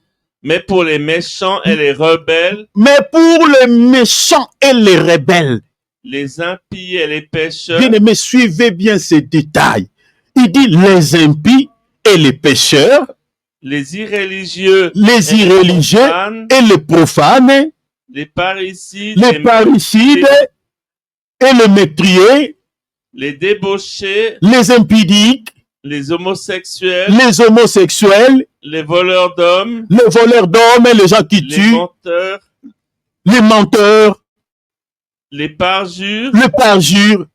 Mais pour les méchants et les rebelles. Mais pour les méchants et les rebelles. Les impies et les pécheurs. Bien-aimés, suivez bien ces détails. Il dit les impies et les pécheurs. Les irréligieux. Les irréligieux et les profanes. Les parricides. Les parricides et les métriers. Les débauchés. Les impudiques. Les homosexuels. Les homosexuels. Les voleurs d'hommes. Les voleurs d'hommes et les gens qui tuent. Les menteurs. Les menteurs. Les parjures. Les parjures.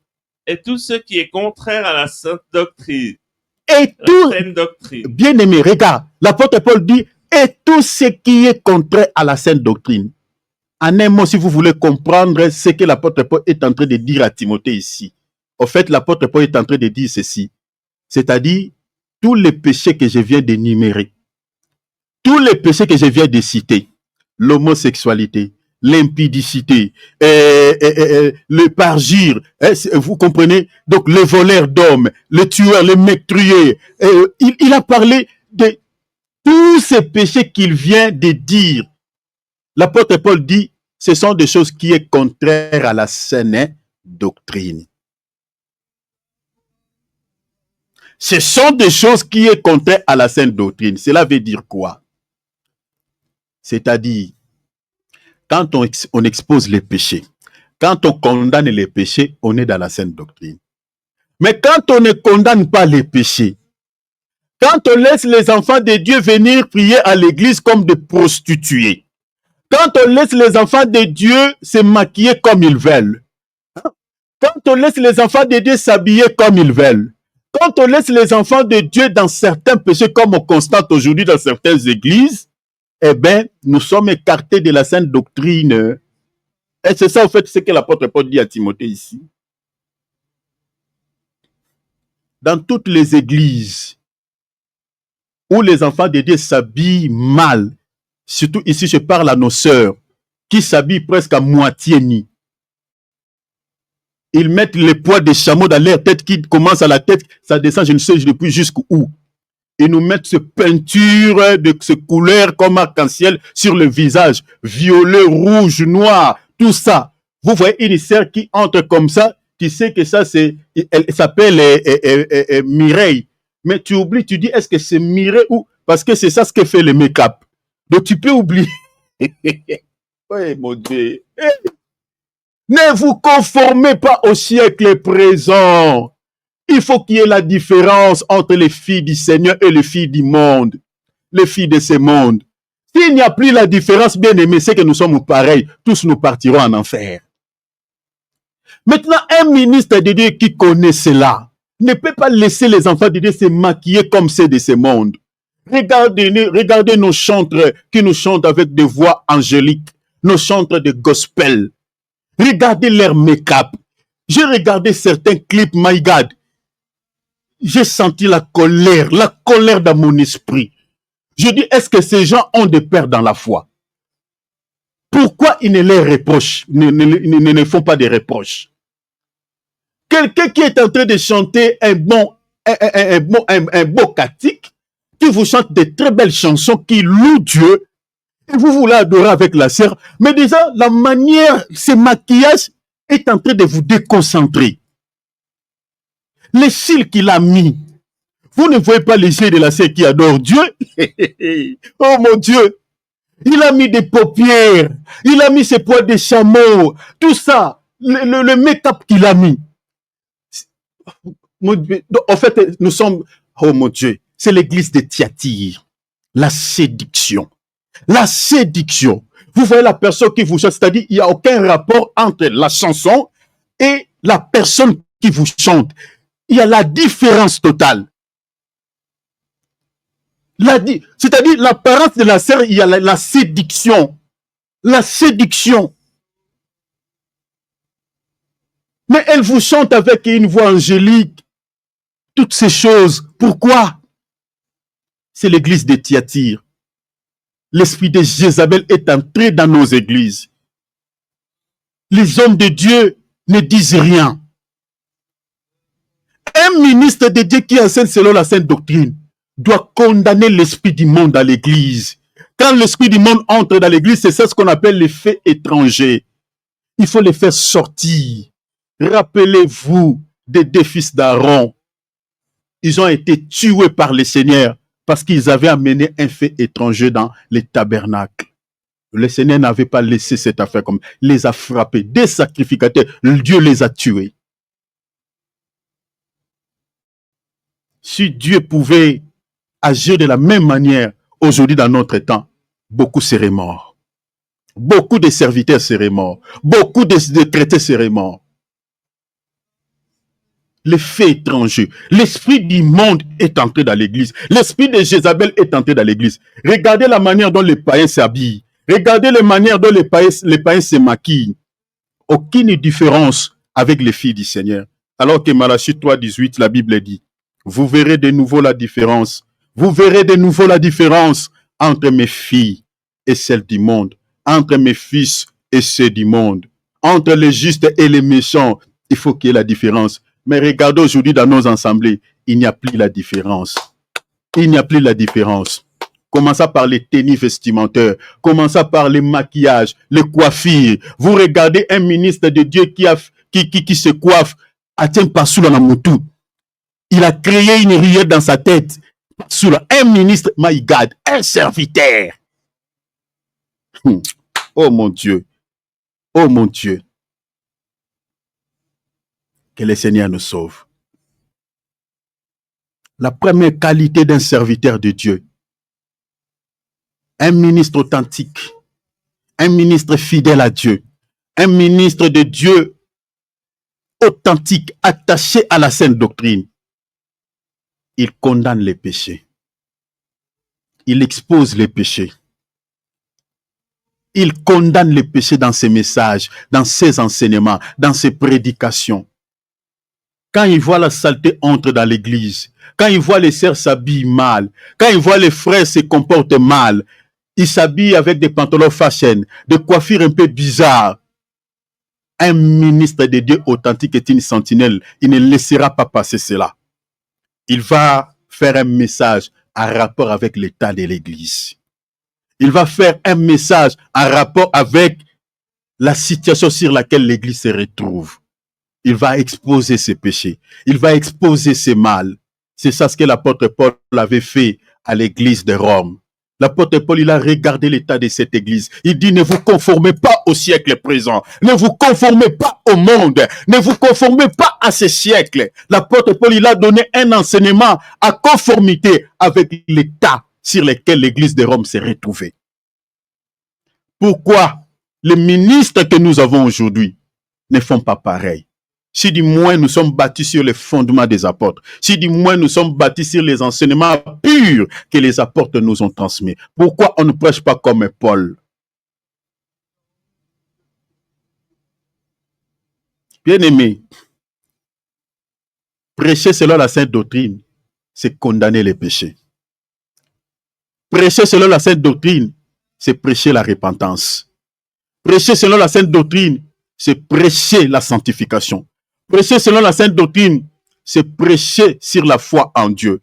Et tout ce qui est contraire à la sainte doctrine. Et tout. La sainte doctrine. Bien aimé, regarde. L'apôtre Paul dit, et tout ce qui est contraire à la sainte doctrine. En un mot, si vous voulez comprendre ce que l'apôtre Paul est en train de dire à Timothée ici. En fait, l'apôtre Paul est en train de dire ceci. C'est-à-dire, tous les péchés que je viens d'énumérer, tous les péchés que je viens de citer, l'homosexualité, l'impudicité, le parjure, vous comprenez? Donc, les voleurs d'hommes, les tueurs, les meurtriers, il a parlé de tous ces péchés qu'il vient de dire. L'apôtre Paul dit, ce sont des choses qui sont contraires à la saine doctrine. Ce sont des choses qui sont contraires à la sainte doctrine. Cela veut dire quoi? C'est-à-dire, quand on expose les péchés, quand on condamne les péchés, on est dans la saine doctrine. Mais quand on ne condamne pas les péchés, quand on laisse les enfants de Dieu venir prier à l'église comme des prostituées, quand on laisse les enfants de Dieu se maquiller comme ils veulent, quand on laisse les enfants de Dieu s'habiller comme ils veulent, quand on laisse les enfants de Dieu dans certains péchés comme on constate aujourd'hui dans certaines églises, eh bien, nous sommes écartés de la sainte doctrine. Et c'est ça, en fait, ce que l'apôtre Paul dit à Timothée ici. Dans toutes les églises où les enfants de Dieu s'habillent mal, surtout ici, je parle à nos sœurs, qui s'habillent presque à moitié nus. Ils mettent les poids des chameaux dans leur tête qui commence à la tête, ça descend, je ne sais depuis jusqu'où. Ils nous mettent ce peinture de ce couleur comme arc-en-ciel sur le visage, violet, rouge, noir, tout ça. Vous voyez une sœur qui entre comme ça, tu sais que ça, elle s'appelle Mireille. Mais tu oublies, tu dis, est-ce que c'est Mireille ou... Parce que c'est ça ce que fait le make-up. Donc tu peux oublier. Oui, mon Dieu. Ne vous conformez pas au siècle présent. Il faut qu'il y ait la différence entre les filles du Seigneur et les filles du monde. Les filles de ce monde. S'il n'y a plus la différence, bien aimé, c'est que nous sommes pareils. Tous nous partirons en enfer. Maintenant, un ministre de Dieu qui connaît cela ne peut pas laisser les enfants de Dieu se maquiller comme ceux de ce monde. Regardez nos chantres qui nous chantent avec des voix angéliques, nos chantres de gospel. Regardez leur make-up. J'ai regardé certains clips, my God. J'ai senti la colère dans mon esprit. Je dis, est-ce que ces gens ont des pères dans la foi? Pourquoi ils ne les reprochent, ne font pas des reproches? Quelqu'un qui est en train de chanter un beau cantique, qui vous chante de très belles chansons, qui loue Dieu, et vous voulez adorer avec la sœur, mais déjà, la manière, ce maquillage est en train de vous déconcentrer. Les cils qu'il a mis, vous ne voyez pas les yeux de la sœur qui adore Dieu? Oh mon Dieu! Il a mis des paupières, il a mis ses poils de chameau, tout ça, le make-up qu'il a mis. En fait, nous sommes, oh mon Dieu, c'est l'église de Thyatire. La séduction. La séduction. Vous voyez la personne qui vous chante, c'est-à-dire il n'y a aucun rapport entre la chanson et la personne qui vous chante. Il y a la différence totale. C'est-à-dire l'apparence de la sœur, il y a la séduction. La séduction. Mais elle vous chante avec une voix angélique. Toutes ces choses. Pourquoi? C'est l'église de Thyatire. L'esprit de Jézabel est entré dans nos églises. Les hommes de Dieu ne disent rien. Un ministre de Dieu qui enseigne selon la sainte doctrine doit condamner l'esprit du monde à l'église. Quand l'esprit du monde entre dans l'église, c'est ça ce qu'on appelle les faits étrangers. Il faut les faire sortir. Rappelez-vous des deux fils d'Aaron. Ils ont été tués par le Seigneur parce qu'ils avaient amené un fait étranger dans les tabernacles. Le Seigneur n'avait pas laissé cette affaire comme il les a frappés. Des sacrificateurs, Dieu les a tués. Si Dieu pouvait agir de la même manière aujourd'hui dans notre temps, beaucoup seraient morts. Beaucoup de serviteurs seraient morts. Beaucoup de traités seraient morts. Les faits étrangers. L'esprit du monde est entré dans l'église. L'esprit de Jézabel est entré dans l'église. Regardez la manière dont les païens s'habillent. Regardez la manière dont les païens se maquillent. Aucune différence avec les filles du Seigneur. Alors que Malachie 3,18, la Bible dit, vous verrez de nouveau la différence. Vous verrez de nouveau la différence entre mes filles et celles du monde. Entre mes fils et ceux du monde. Entre les justes et les méchants. Il faut qu'il y ait la différence. Mais regardez aujourd'hui dans nos assemblées, il n'y a plus la différence. Il n'y a plus la différence. Commençons par les tenues vestimentaires. Commençons par les maquillages, les coiffures. Vous regardez un ministre de Dieu qui se coiffe. Il a créé une rivière dans sa tête. Un ministre, my God, un serviteur. Oh mon Dieu. Oh mon Dieu. Que le Seigneur nous sauve. La première qualité d'un serviteur de Dieu, un ministre authentique, un ministre fidèle à Dieu, un ministre de Dieu authentique, attaché à la sainte doctrine, il condamne les péchés. Il expose les péchés. Il condamne les péchés dans ses messages, dans ses enseignements, dans ses prédications. Quand il voit la saleté entre dans l'église, quand il voit les sœurs s'habiller mal, quand il voit les frères se comportent mal, ils s'habillent avec des pantalons fashion, des coiffures un peu bizarres. Un ministre de Dieu authentique est une sentinelle. Il ne laissera pas passer cela. Il va faire un message en rapport avec l'état de l'église. Il va faire un message en rapport avec la situation sur laquelle l'église se retrouve. Il va exposer ses péchés. Il va exposer ses mal. C'est ça ce que l'apôtre Paul avait fait à l'église de Rome. L'apôtre Paul, il a regardé l'état de cette église. Il dit, ne vous conformez pas au siècle présent. Ne vous conformez pas au monde. Ne vous conformez pas à ce siècle. L'apôtre Paul, il a donné un enseignement à conformité avec l'état sur lequel l'église de Rome s'est retrouvée. Pourquoi les ministres que nous avons aujourd'hui ne font pas pareil? Si du moins nous sommes bâtis sur les fondements des apôtres, si du moins nous sommes bâtis sur les enseignements purs que les apôtres nous ont transmis, pourquoi on ne prêche pas comme Paul? Bien-aimés, prêcher selon la sainte doctrine, c'est condamner les péchés. Prêcher selon la sainte doctrine, c'est prêcher la repentance. Prêcher selon la sainte doctrine, c'est prêcher la sanctification. Prêcher selon la sainte doctrine, c'est prêcher sur la foi en Dieu.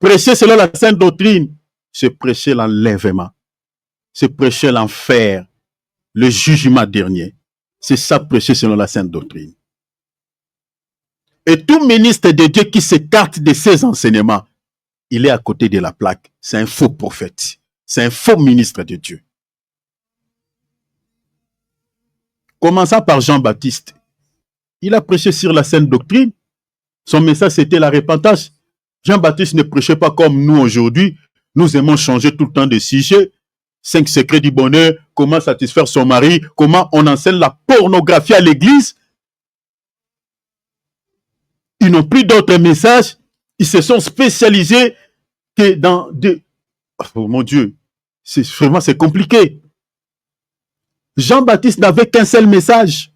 Prêcher selon la sainte doctrine, c'est prêcher l'enlèvement. C'est prêcher l'enfer, le jugement dernier. C'est ça, prêcher selon la sainte doctrine. Et tout ministre de Dieu qui s'écarte de ses enseignements, il est à côté de la plaque. C'est un faux prophète. C'est un faux ministre de Dieu. Commençant par Jean-Baptiste. Il a prêché sur la sainte doctrine. Son message, c'était la repentance. Jean-Baptiste ne prêchait pas comme nous aujourd'hui. Nous aimons changer tout le temps de sujet. 5 secrets du bonheur, comment satisfaire son mari, comment on enseigne la pornographie à l'église. Ils n'ont plus d'autres messages. Ils se sont spécialisés que dans des... Oh mon Dieu, c'est compliqué. Jean-Baptiste n'avait qu'un seul message.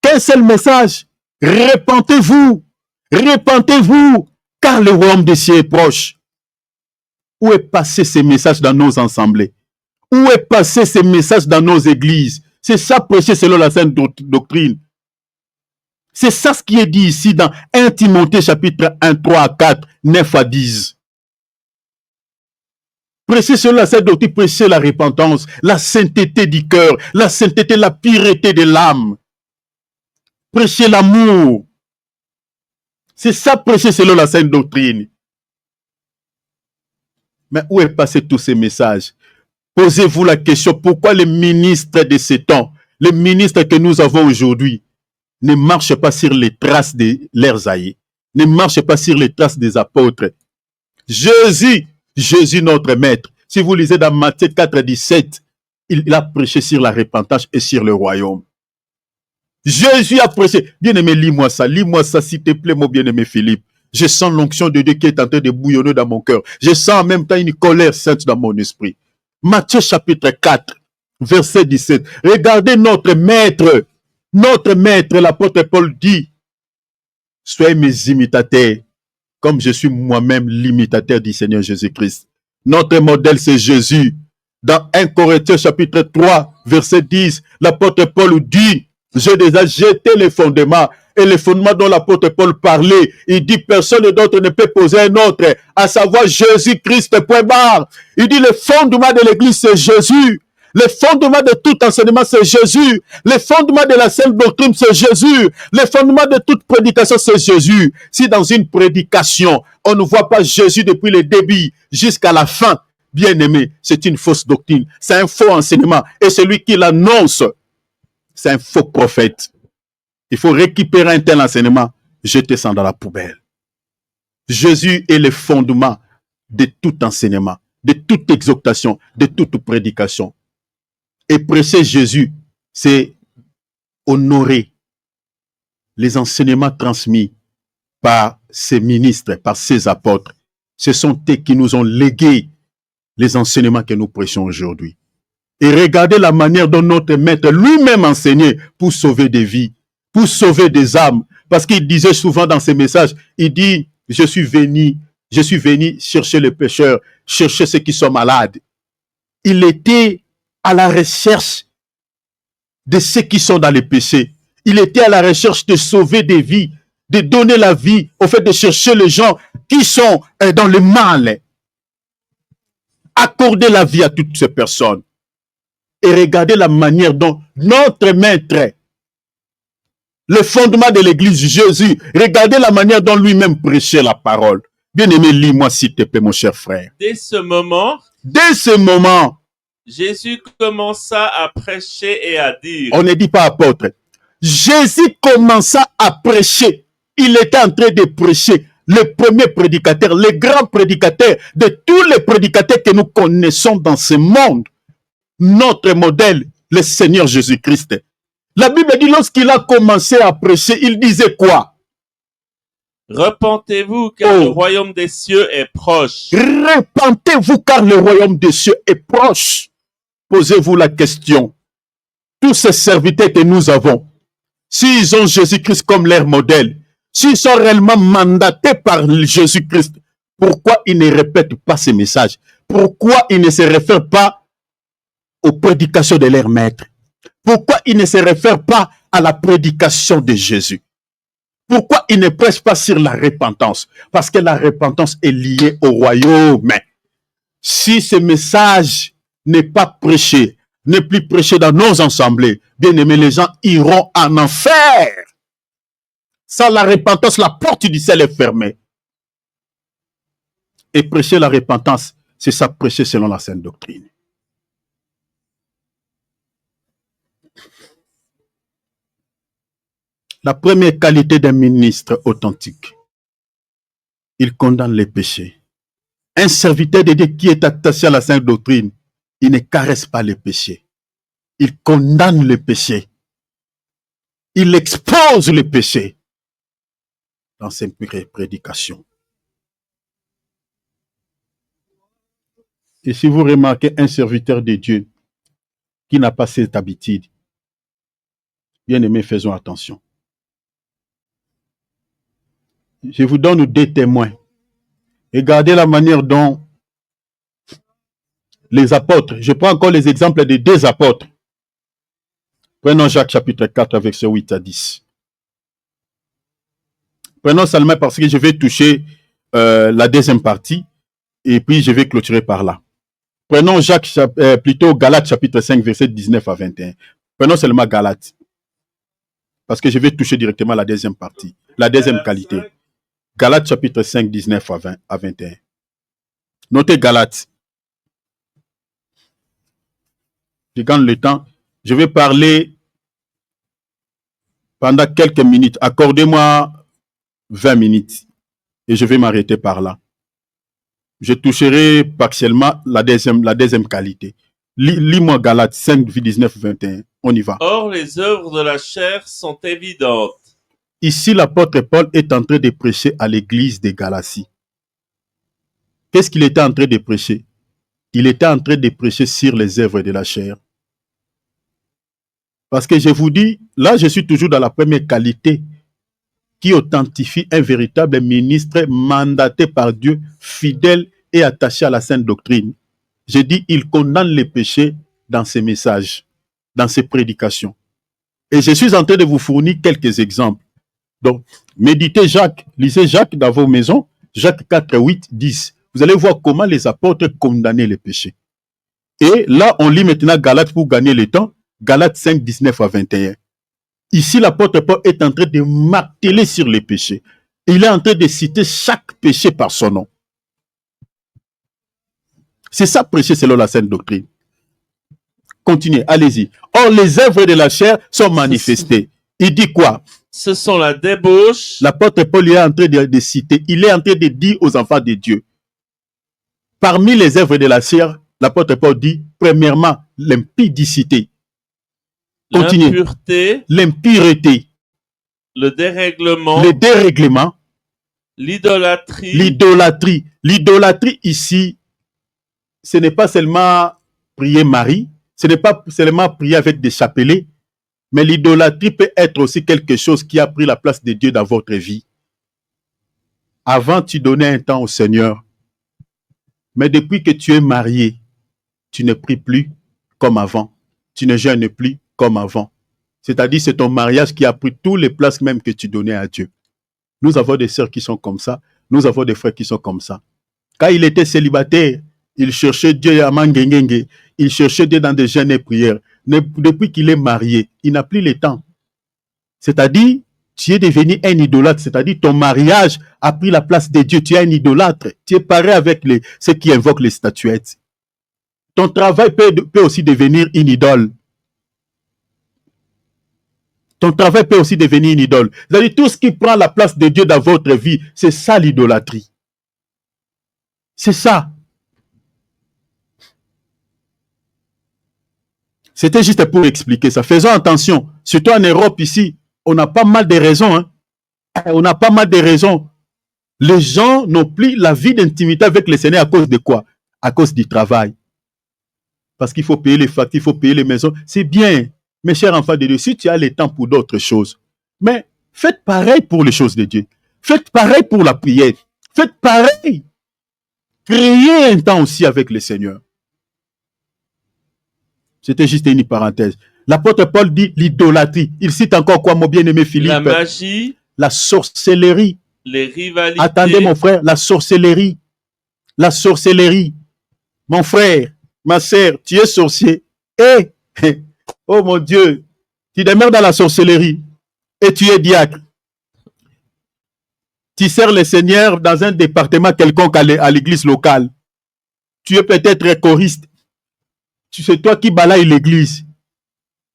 Qu'un seul message. Repentez-vous. Repentez-vous, car le royaume des cieux est proche. Où est passé ces messages dans nos assemblées? Où est passé ces messages dans nos églises? C'est ça prêcher selon la sainte doctrine. C'est ça ce qui est dit ici dans 1 Timothée chapitre 1, 3 à 4, 9 à 10. Prêcher selon la sainte doctrine, prêcher la repentance, la sainteté du cœur, la sainteté, la pureté de l'âme. Prêcher l'amour. C'est ça, prêcher selon la sainte doctrine. Mais où est passé tous ces messages? Posez-vous la question, pourquoi les ministres de ces temps, les ministres que nous avons aujourd'hui, ne marchent pas sur les traces de leurs aïeux, ne marchent pas sur les traces des apôtres? Jésus notre maître, si vous lisez dans Matthieu 4, 17, il a prêché sur la repentance et sur le royaume. Jésus a prêché. Bien-aimé, lis-moi ça s'il te plaît, mon bien-aimé Philippe. Je sens l'onction de Dieu qui est en train de bouillonner dans mon cœur. Je sens en même temps une colère sainte dans mon esprit. Matthieu chapitre 4, verset 17. Regardez notre maître, l'apôtre Paul dit, soyez mes imitateurs, comme je suis moi-même l'imitateur du Seigneur Jésus-Christ. Notre modèle, c'est Jésus. Dans 1 Corinthiens chapitre 3, verset 10, l'apôtre Paul dit, j'ai déjà jeté les fondements. Et les fondements dont l'apôtre Paul parlait, il dit personne d'autre ne peut poser un autre, à savoir Jésus-Christ, point barre. Il dit le fondement de l'église, c'est Jésus. Le fondement de tout enseignement, c'est Jésus. Le fondement de la sainte doctrine, c'est Jésus. Le fondement de toute prédication, c'est Jésus. Si dans une prédication, on ne voit pas Jésus depuis le début jusqu'à la fin, Bien-aimé, c'est une fausse doctrine. C'est un faux enseignement. Et celui qui l'annonce, c'est un faux prophète. Il faut récupérer un tel enseignement, jeter ça dans la poubelle. Jésus est le fondement de tout enseignement, de toute exhortation, de toute prédication. Et prêcher Jésus, c'est honorer les enseignements transmis par ses ministres, par ses apôtres. Ce sont eux qui nous ont légué les enseignements que nous prêchons aujourd'hui. Et regardez la manière dont notre maître lui-même enseignait pour sauver des vies, pour sauver des âmes. Parce qu'il disait souvent dans ses messages, il dit, je suis venu chercher les pécheurs, chercher ceux qui sont malades. Il était à la recherche de ceux qui sont dans les péchés. Il était à la recherche de sauver des vies, de donner la vie, au fait de chercher les gens qui sont dans le mal. Accorder la vie à toutes ces personnes. Et regardez la manière dont notre maître, le fondement de l'église, Jésus, regardez la manière dont lui-même prêchait la parole. Bien-aimé, lis-moi s'il te plaît, mon cher frère. Dès ce moment, Jésus commença à prêcher et à dire. On ne dit pas apôtre. Jésus commença à prêcher. Il était en train de prêcher. Le premier prédicateur, le grand prédicateur de tous les prédicateurs que nous connaissons dans ce monde. Notre modèle, le Seigneur Jésus-Christ. La Bible dit, lorsqu'il a commencé à prêcher, il disait quoi? Repentez-vous car le royaume des cieux est proche. Repentez-vous car le royaume des cieux est proche. Posez-vous la question. Tous ces serviteurs que nous avons, s'ils ont Jésus-Christ comme leur modèle, s'ils sont réellement mandatés par Jésus-Christ, pourquoi ils ne répètent pas ces messages? Pourquoi ils ne se réfèrent pas aux prédications de leur maître? Pourquoi ils ne se réfèrent pas à la prédication de Jésus? Pourquoi ils ne prêchent pas sur la repentance? Parce que la repentance est liée au royaume. Si ce message n'est pas prêché, n'est plus prêché dans nos assemblées, bien aimés, les gens iront en enfer. Sans la repentance, la porte du ciel est fermée. Et prêcher la repentance, c'est ça, prêcher selon la sainte doctrine. La première qualité d'un ministre authentique, il condamne les péchés. Un serviteur de Dieu qui est attaché à la sainte doctrine, il ne caresse pas les péchés. Il condamne les péchés. Il expose les péchés dans ses prédications. Et si vous remarquez un serviteur de Dieu qui n'a pas cette habitude, bien aimés, faisons attention. Je vous donne deux témoins. Regardez la manière dont les apôtres, je prends encore les exemples des deux apôtres. Prenons Jacques chapitre 4, versets 8 à 10. Prenons seulement parce que je vais toucher la deuxième partie et puis je vais clôturer par là. Prenons Jacques, plutôt Galates chapitre 5, versets 19 à 21. Prenons seulement Galates. Parce que je vais toucher directement la deuxième partie, la deuxième qualité. Galates chapitre 5, 19 à 21. Notez Galates. Je gagne le temps. Je vais parler pendant quelques minutes. Accordez-moi 20 minutes. Et je vais m'arrêter par là. Je toucherai partiellement la deuxième qualité. Lis-moi Galates 5, 19, 21. On y va. Or, les œuvres de la chair sont évidentes. Ici, l'apôtre Paul est en train de prêcher à l'église de Galatie. Qu'est-ce qu'il était en train de prêcher? Il était en train de prêcher sur les œuvres de la chair. Parce que je vous dis, là, je suis toujours dans la première qualité qui authentifie un véritable ministre mandaté par Dieu, fidèle et attaché à la sainte doctrine. Je dis, il condamne les péchés dans ses messages, dans ses prédications. Et je suis en train de vous fournir quelques exemples. Donc, méditez Jacques, lisez Jacques dans vos maisons, Jacques 4, 8, 10. Vous allez voir comment les apôtres condamnaient les péchés. Et là, on lit maintenant Galates pour gagner le temps, Galates 5, 19 à 21. Ici, l'apôtre Paul est en train de marteler sur les péchés. Il est en train de citer chaque péché par son nom. C'est ça, prêcher selon la sainte doctrine. Continuez, allez-y. Or, les œuvres de la chair sont manifestées. Il dit quoi? Ce sont la débauche, L'apôtre Paul est en train de citer, il est en train de dire aux enfants de Dieu. Parmi les œuvres de la chair, l'apôtre Paul dit, premièrement, l'impudicité. Continuez. l'impureté, L'impureté, le dérèglement, le dérèglement, l'idolâtrie, l'idolâtrie. L'idolâtrie ici, ce n'est pas seulement prier Marie, ce n'est pas seulement prier avec des chapelets, mais l'idolâtrie peut être aussi quelque chose qui a pris la place de Dieu dans votre vie. Avant, tu donnais un temps au Seigneur, mais depuis que tu es marié, tu ne pries plus comme avant, tu ne jeûnes plus comme avant. C'est-à-dire, c'est ton mariage qui a pris toutes les places même que tu donnais à Dieu. Nous avons des sœurs qui sont comme ça, nous avons des frères qui sont comme ça. Quand il était célibataire, il cherchait Dieu à Mangengenge, il cherchait Dieu dans des jeûnes et prières. Depuis qu'il est marié, il n'a plus le temps. C'est-à-dire, tu es devenu un idolâtre, c'est-à-dire ton mariage a pris la place de Dieu, tu es un idolâtre, tu es pareil avec ceux qui invoquent les statuettes. Ton travail peut aussi devenir une idole. Ton travail peut aussi devenir une idole. C'est-à-dire, tout ce qui prend la place de Dieu dans votre vie, c'est ça l'idolâtrie. C'est ça. C'était juste pour expliquer ça. Faisons attention. Surtout en Europe ici, on a pas mal de raisons. Hein. On a pas mal de raisons. Les gens n'ont plus la vie d'intimité avec le Seigneur à cause de quoi? À cause du travail. Parce qu'il faut payer les factures, il faut payer les maisons. C'est bien, mes chers enfants de Dieu, si tu as le temps pour d'autres choses. Mais faites pareil pour les choses de Dieu. Faites pareil pour la prière. Faites pareil. Créez un temps aussi avec le Seigneur. C'était juste une parenthèse. L'apôtre Paul dit l'idolâtrie. Il cite encore quoi, mon bien-aimé Philippe? la magie, La sorcellerie. les rivalités. Attendez, mon frère, la sorcellerie. La sorcellerie. Mon frère, ma sœur, tu es sorcier. Et, oh mon Dieu, tu demeures dans la sorcellerie et tu es diacre. Tu sers le Seigneur dans un département quelconque à l'église locale. Tu es peut-être choriste. C'est toi qui balaye l'église.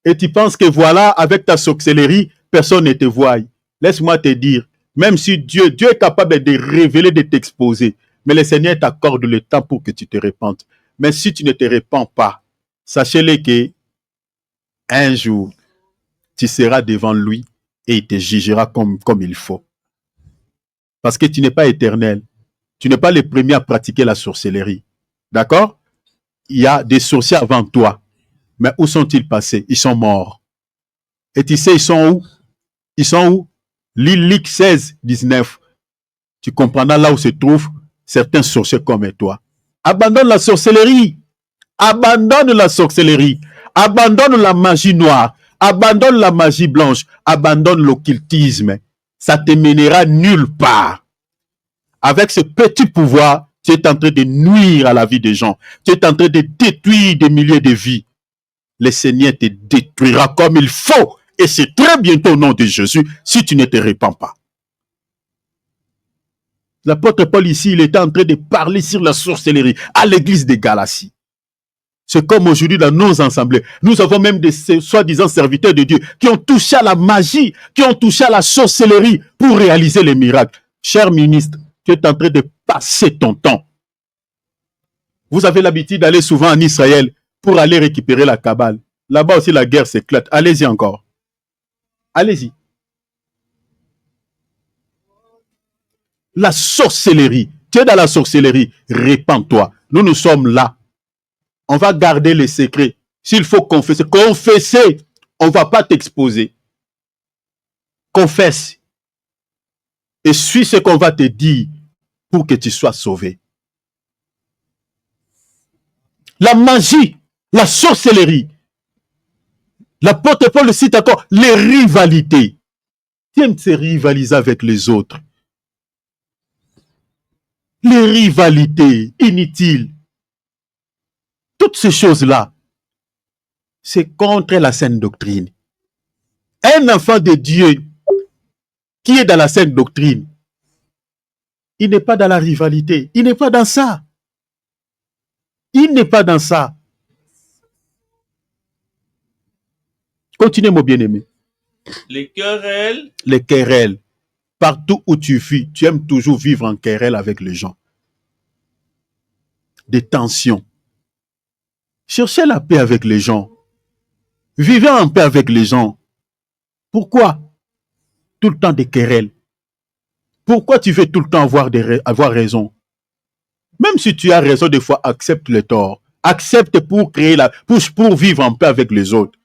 Et tu penses que voilà, avec ta sorcellerie, personne ne te voit. Laisse-moi te dire, même si Dieu est capable de révéler, de t'exposer, mais le Seigneur t'accorde le temps pour que tu te répandes. Mais si tu ne te répands pas, sachez-le que un jour, tu seras devant lui et il te jugera comme il faut. Parce que tu n'es pas éternel. Tu n'es pas le premier à pratiquer la sorcellerie. D'accord? Il y a des sorciers avant toi. Mais où sont-ils passés? Ils sont morts. Et tu sais, ils sont où? Ils sont où? Luc 16, 19. Tu comprendras là où se trouvent certains sorciers comme toi. Abandonne la sorcellerie. Abandonne la sorcellerie. Abandonne la magie noire. Abandonne la magie blanche. Abandonne l'occultisme. Ça te mènera nulle part. Avec ce petit pouvoir, tu es en train de nuire à la vie des gens. Tu es en train de détruire des milliers de vies. Le Seigneur te détruira comme il faut. Et c'est très bientôt au nom de Jésus si tu ne te répands pas. L'apôtre Paul ici, il était en train de parler sur la sorcellerie à l'église de Galatie. C'est comme aujourd'hui dans nos assemblées. Nous avons même des soi-disant serviteurs de Dieu qui ont touché à la magie, qui ont touché à la sorcellerie pour réaliser les miracles. Cher ministre, tu es en train de passer ton temps. Vous avez l'habitude d'aller souvent en Israël pour aller récupérer la Kabbale. Là-bas aussi, la guerre s'éclate. Allez-y encore. Allez-y. La sorcellerie. Tu es dans la sorcellerie. Répands-toi. Nous sommes là. On va garder les secrets. S'il faut confesser, confesser. On ne va pas t'exposer. Confesse. Et suis ce qu'on va te dire pour que tu sois sauvé. La magie, la sorcellerie. L'apôtre Paul cite encore les rivalités. Tu aimes se rivaliser avec les autres. Les rivalités inutiles. Toutes ces choses-là, c'est contre la sainte doctrine. Un enfant de Dieu qui est dans la sainte doctrine, il n'est pas dans la rivalité. Il n'est pas dans ça. Il n'est pas dans ça. Continuez, mon bien-aimé. Les querelles, Les querelles. Partout où tu vis, tu aimes toujours vivre en querelle avec les gens. Des tensions. Cherchez la paix avec les gens. Vivez en paix avec les gens. Pourquoi tout le temps des querelles? Pourquoi tu veux tout le temps avoir raison? Même si tu as raison, des fois, accepte le tort. Accepte pour créer pour vivre en paix avec les autres.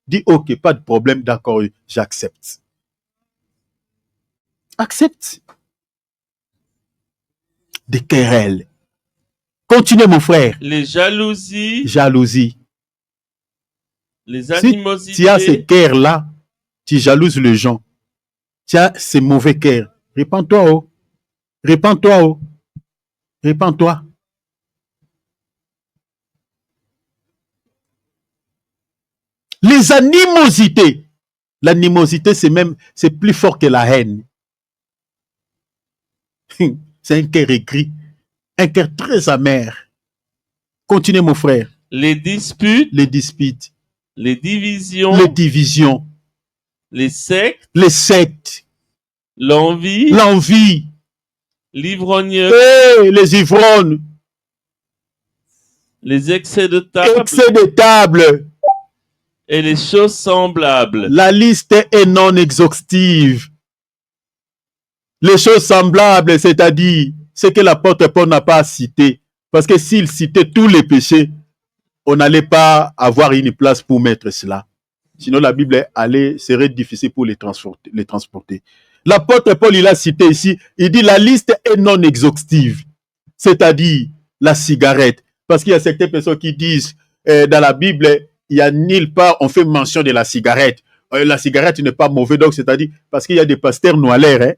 Dis, ok, pas de problème, d'accord, j'accepte. Accepte. Des querelles. Continuez, mon frère. les jalousies, Jalousie. les Si animosités, tu as ces cœurs-là, tu jalouses les gens. Tu as ces mauvais cœurs. Répands-toi, oh. Répands-toi, oh. Répands-toi. Les animosités. L'animosité, c'est plus fort que la haine. C'est un cœur aigri. Un cœur très amer. Continuez, mon frère. les disputes, Les disputes. les divisions, Les divisions. les sectes, Les sectes. l'envie, L'envie. l'ivrognerie, Les ivrognes. les excès de table Excès de table. et les choses semblables. La liste est non exhaustive. Les choses semblables, c'est-à-dire ce que l'apôtre Paul n'a pas cité. Parce que s'il citait tous les péchés, on n'allait pas avoir une place pour mettre cela. Sinon, la Bible serait difficile pour les transporter. L'apôtre Paul, il a cité ici, il dit la liste est non exhaustive. C'est-à-dire la cigarette. Parce qu'il y a certaines personnes qui disent, dans la Bible, il n'y a nulle part, on fait mention de la cigarette. La cigarette n'est pas mauvaise, donc c'est-à-dire, parce qu'il y a des pasteurs noirs, hein.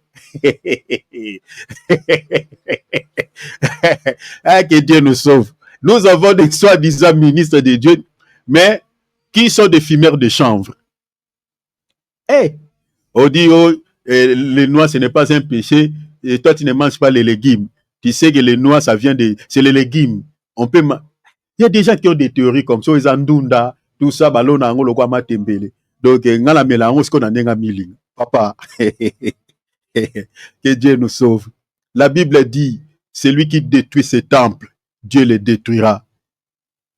Ah, que Dieu nous sauve. Nous avons des soi-disant ministres de Dieu, mais qui sont des fumeurs de chanvre. Hey, on dit, oh, les noix, ce n'est pas un péché, et toi, tu ne manges pas les légumes. Tu sais que les noix, c'est les légumes. Il y a des gens qui ont des théories comme ça, ils andunda, tout ça, ballon en le quoi tembele. Donc, ngala melango, ce qu'on a nenga miling. Papa, que Dieu nous sauve. La Bible dit, celui qui détruit ses temples, Dieu les détruira.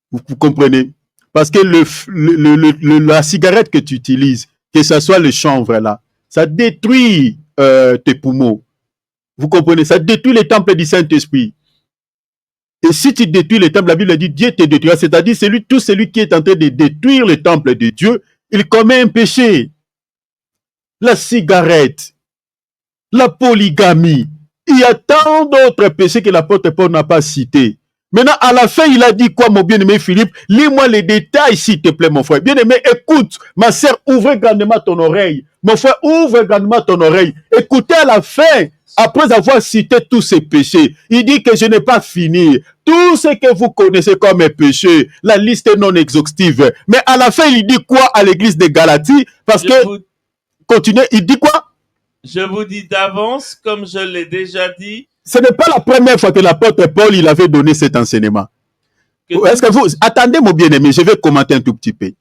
Vous comprenez? Parce que la cigarette que tu utilises, que ce soit le chanvre là, ça détruit tes poumons. Vous comprenez? Ça détruit les temples du Saint-Esprit. Et si tu détruis les temples, la Bible dit Dieu te détruira. C'est-à-dire tout celui qui est en train de détruire le temple de Dieu, il commet un péché. La cigarette, la polygamie. Il y a tant d'autres péchés que l'apôtre Paul n'a pas cités. Maintenant, à la fin, il a dit quoi, mon bien-aimé Philippe? Lis-moi les détails, s'il te plaît, mon frère. Bien-aimé, écoute. Ma sœur, ouvre grandement ton oreille. Mon frère, ouvre grandement ton oreille. Écoutez à la fin, après avoir cité tous ces péchés, il dit que je n'ai pas fini. Tout ce que vous connaissez comme péché, la liste est non exhaustive. Mais à la fin, il dit quoi à l'église de Galatie? Parce continuez, il dit quoi? Je vous dis d'avance, comme je l'ai déjà dit. Ce n'est pas la première fois que l'apôtre Paul il avait donné cet enseignement. Est-ce que vous... Attendez, mon bien-aimé, je vais commenter un tout petit peu.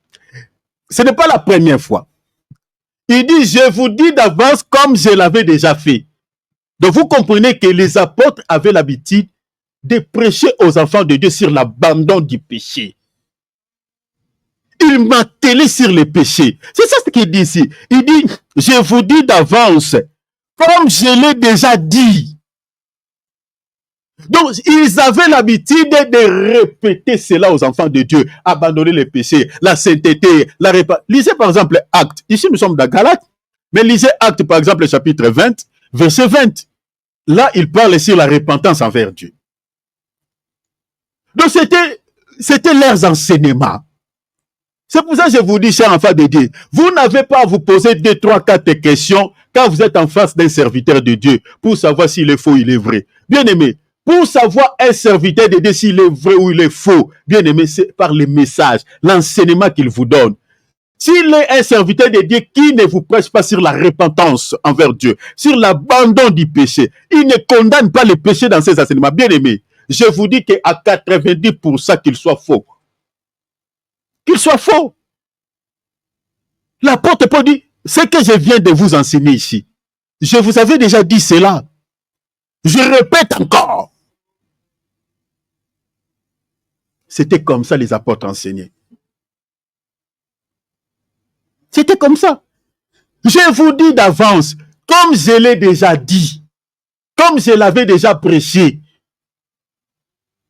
Ce n'est pas la première fois. Il dit, je vous dis d'avance comme je l'avais déjà fait. Donc, vous comprenez que les apôtres avaient l'habitude de prêcher aux enfants de Dieu sur l'abandon du péché. Il m'attelait sur les péchés. C'est ça ce qu'il dit ici. Il dit, je vous dis d'avance, comme je l'ai déjà dit. Donc, ils avaient l'habitude de répéter cela aux enfants de Dieu. Abandonner les péchés, la sainteté, la réparation. Lisez par exemple Actes. Ici, nous sommes dans Galates. Mais lisez Actes, par exemple, chapitre 20, verset 20. Là, il parle sur la repentance envers Dieu. Donc, c'était leurs enseignements. C'est pour ça que je vous dis, chers enfants de Dieu, vous n'avez pas à vous poser 2, 3, 4 questions quand vous êtes en face d'un serviteur de Dieu pour savoir s'il est faux ou il est vrai. Bien aimé, pour savoir un serviteur de Dieu s'il est vrai ou il est faux, bien aimé, c'est par les messages, l'enseignement qu'il vous donne. S'il est un serviteur de Dieu qui ne vous prêche pas sur la repentance envers Dieu, sur l'abandon du péché, il ne condamne pas le péché dans ses enseignements. Bien aimé, je vous dis qu'à 90% qu'il soit faux. Qu'il soit faux. L'apôtre Paul dit, ce que je viens de vous enseigner ici, je vous avais déjà dit cela. Je répète encore. C'était comme ça les apôtres enseignaient. C'était comme ça. Je vous dis d'avance, comme je l'ai déjà dit, comme je l'avais déjà prêché.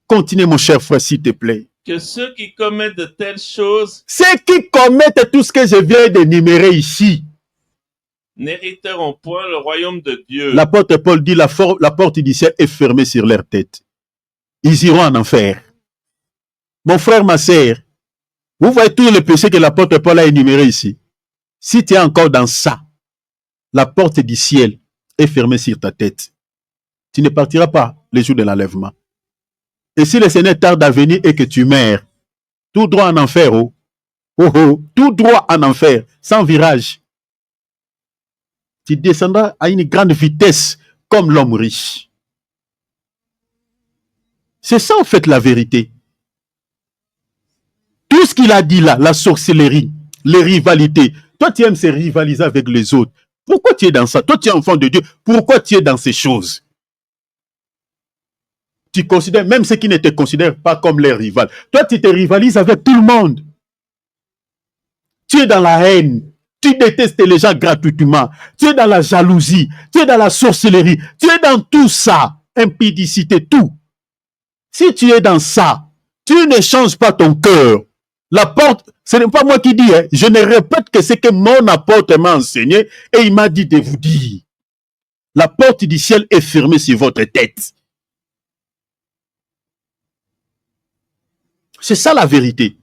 Continue mon cher frère s'il te plaît. Que ceux qui commettent de telles choses Ceux qui commettent tout ce que je viens d'énumérer ici, n'hériteront point le royaume de Dieu. l'apôtre Paul dit la porte du ciel est fermée sur leur tête. Ils iront en enfer. Mon frère, ma sœur, vous voyez tous les péchés que l'apôtre Paul a énumérés ici. Si tu es encore dans ça, la porte du ciel est fermée sur ta tête. Tu ne partiras pas les jours de l'enlèvement. Et si le Seigneur tarde à venir et que tu meurs, tout droit en enfer, tout droit en enfer, sans virage. Tu descendras à une grande vitesse comme l'homme riche. C'est ça en fait la vérité. Tout ce qu'il a dit là, la sorcellerie, les rivalités, toi tu aimes se rivaliser avec les autres. Pourquoi tu es dans ça? Toi tu es enfant de Dieu, pourquoi tu es dans ces choses? Tu considères même ceux qui ne te considèrent pas comme les rivales. Toi tu te rivalises avec tout le monde. Tu es dans la haine. Tu détestes les gens gratuitement. Tu es dans la jalousie. Tu es dans la sorcellerie. Tu es dans tout ça. Impudicité, tout. Si tu es dans ça, tu ne changes pas ton cœur. La porte, ce n'est pas moi qui dis, hein. Je ne répète que ce que mon apôtre m'a enseigné et il m'a dit de vous dire. La porte du ciel est fermée sur votre tête. C'est ça la vérité.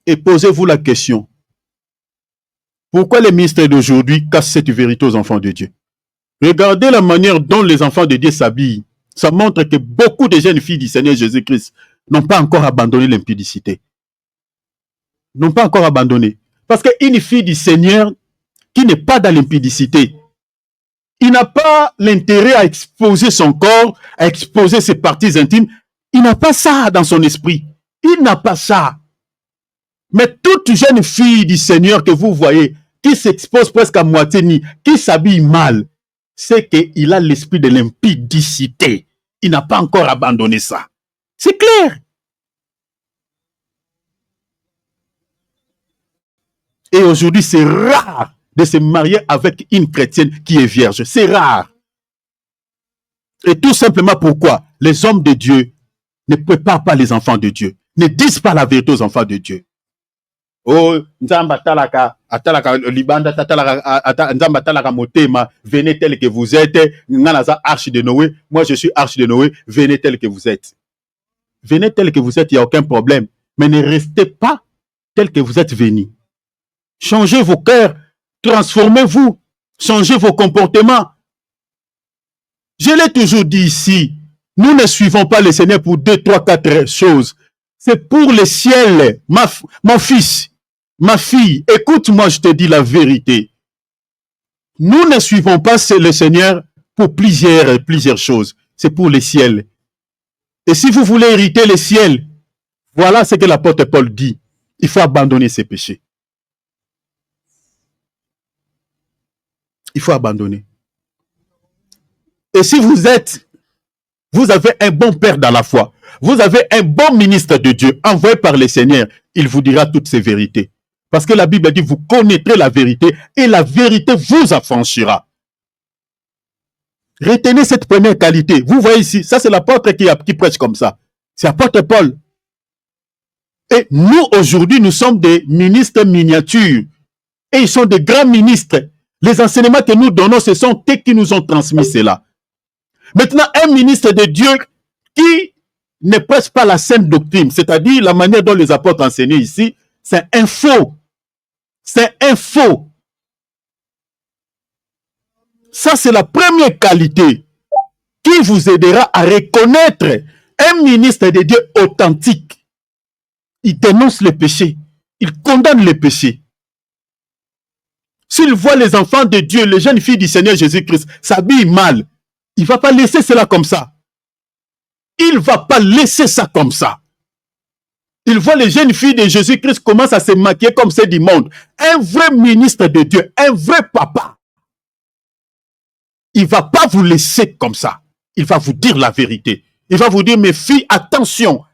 Et posez-vous la question. Pourquoi les ministres d'aujourd'hui cassent cette vérité aux enfants de Dieu? Regardez la manière dont les enfants de Dieu s'habillent. Ça montre que beaucoup de jeunes filles du Seigneur Jésus-Christ n'ont pas encore abandonné l'impudicité. N'ont pas encore abandonné. Parce qu'une fille du Seigneur qui n'est pas dans l'impudicité, il n'a pas l'intérêt à exposer son corps, à exposer ses parties intimes. Il n'a pas ça dans son esprit. Il n'a pas ça. Mais toute jeune fille du Seigneur que vous voyez, qui s'expose presque à moitié nue, qui s'habille mal, c'est qu'il a l'esprit de l'impudicité. Il n'a pas encore abandonné ça. C'est clair. Et aujourd'hui, c'est rare de se marier avec une chrétienne qui est vierge. C'est rare. Et tout simplement pourquoi les hommes de Dieu ne préparent pas les enfants de Dieu, ne disent pas la vérité aux enfants de Dieu. Oh, nzamba talaka libanda nzamba talaka motema, venez tel que vous êtes. Nganaza arche de Noé, moi je suis arche de Noé, venez tel que vous êtes. Venez tel que vous êtes, il n'y a aucun problème. Mais ne restez pas tel que vous êtes venus. Changez vos cœurs, transformez-vous, changez vos comportements. Je l'ai toujours dit ici, nous ne suivons pas le Seigneur pour 2, 3, 4 choses. C'est pour le ciel, mon fils, ma fille, écoute-moi, je te dis la vérité. Nous ne suivons pas le Seigneur pour plusieurs choses. C'est pour le ciel. Et si vous voulez hériter le ciel, voilà ce que l'apôtre Paul dit. Il faut abandonner ses péchés. Il faut abandonner. Et si vous avez un bon père dans la foi, vous avez un bon ministre de Dieu envoyé par le Seigneur, il vous dira toutes ces vérités. Parce que la Bible dit, vous connaîtrez la vérité et la vérité vous affranchira. Retenez cette première qualité. Vous voyez ici, ça c'est l'apôtre qui prêche comme ça. C'est l'apôtre Paul. Et nous, aujourd'hui, nous sommes des ministres miniatures. Et ils sont des grands ministres. Les enseignements que nous donnons, ce sont eux qui nous ont transmis cela. Maintenant, un ministre de Dieu qui ne prêche pas la sainte doctrine, c'est-à-dire la manière dont les apôtres enseignaient ici, c'est un faux. C'est un faux. Ça, c'est la première qualité qui vous aidera à reconnaître un ministre de Dieu authentique. Il dénonce les péchés. Il condamne les péchés. S'il voit les enfants de Dieu, les jeunes filles du Seigneur Jésus-Christ s'habillent mal, Il ne va pas laisser cela comme ça. Il ne va pas laisser ça comme ça. Il voit les jeunes filles de Jésus-Christ commencent à se maquiller comme c'est du monde. Un vrai ministre de Dieu, un vrai papa. Il ne va pas vous laisser comme ça. Il va vous dire la vérité. Il va vous dire, mes filles, attention,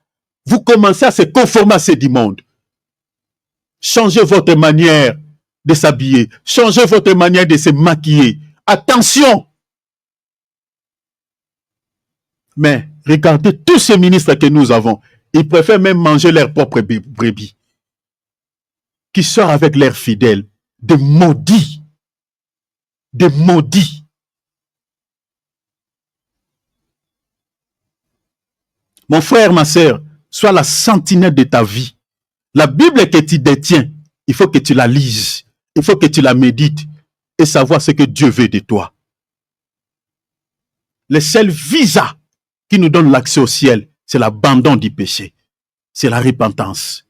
vous commencez à se conformer à ce du monde. Changez votre manière de s'habiller. Changez votre manière de se maquiller. Attention. Mais regardez tous ces ministres que nous avons. Ils préfèrent même manger leurs propres brebis. Qui sortent avec leurs fidèles. Des maudits. Des maudits. Mon frère, ma sœur, sois la sentinelle de ta vie. La Bible que tu détiens, il faut que tu la lises. Il faut que tu la médites et savoir ce que Dieu veut de toi. Le seul visa qui nous donne l'accès au ciel, c'est l'abandon du péché. C'est la repentance.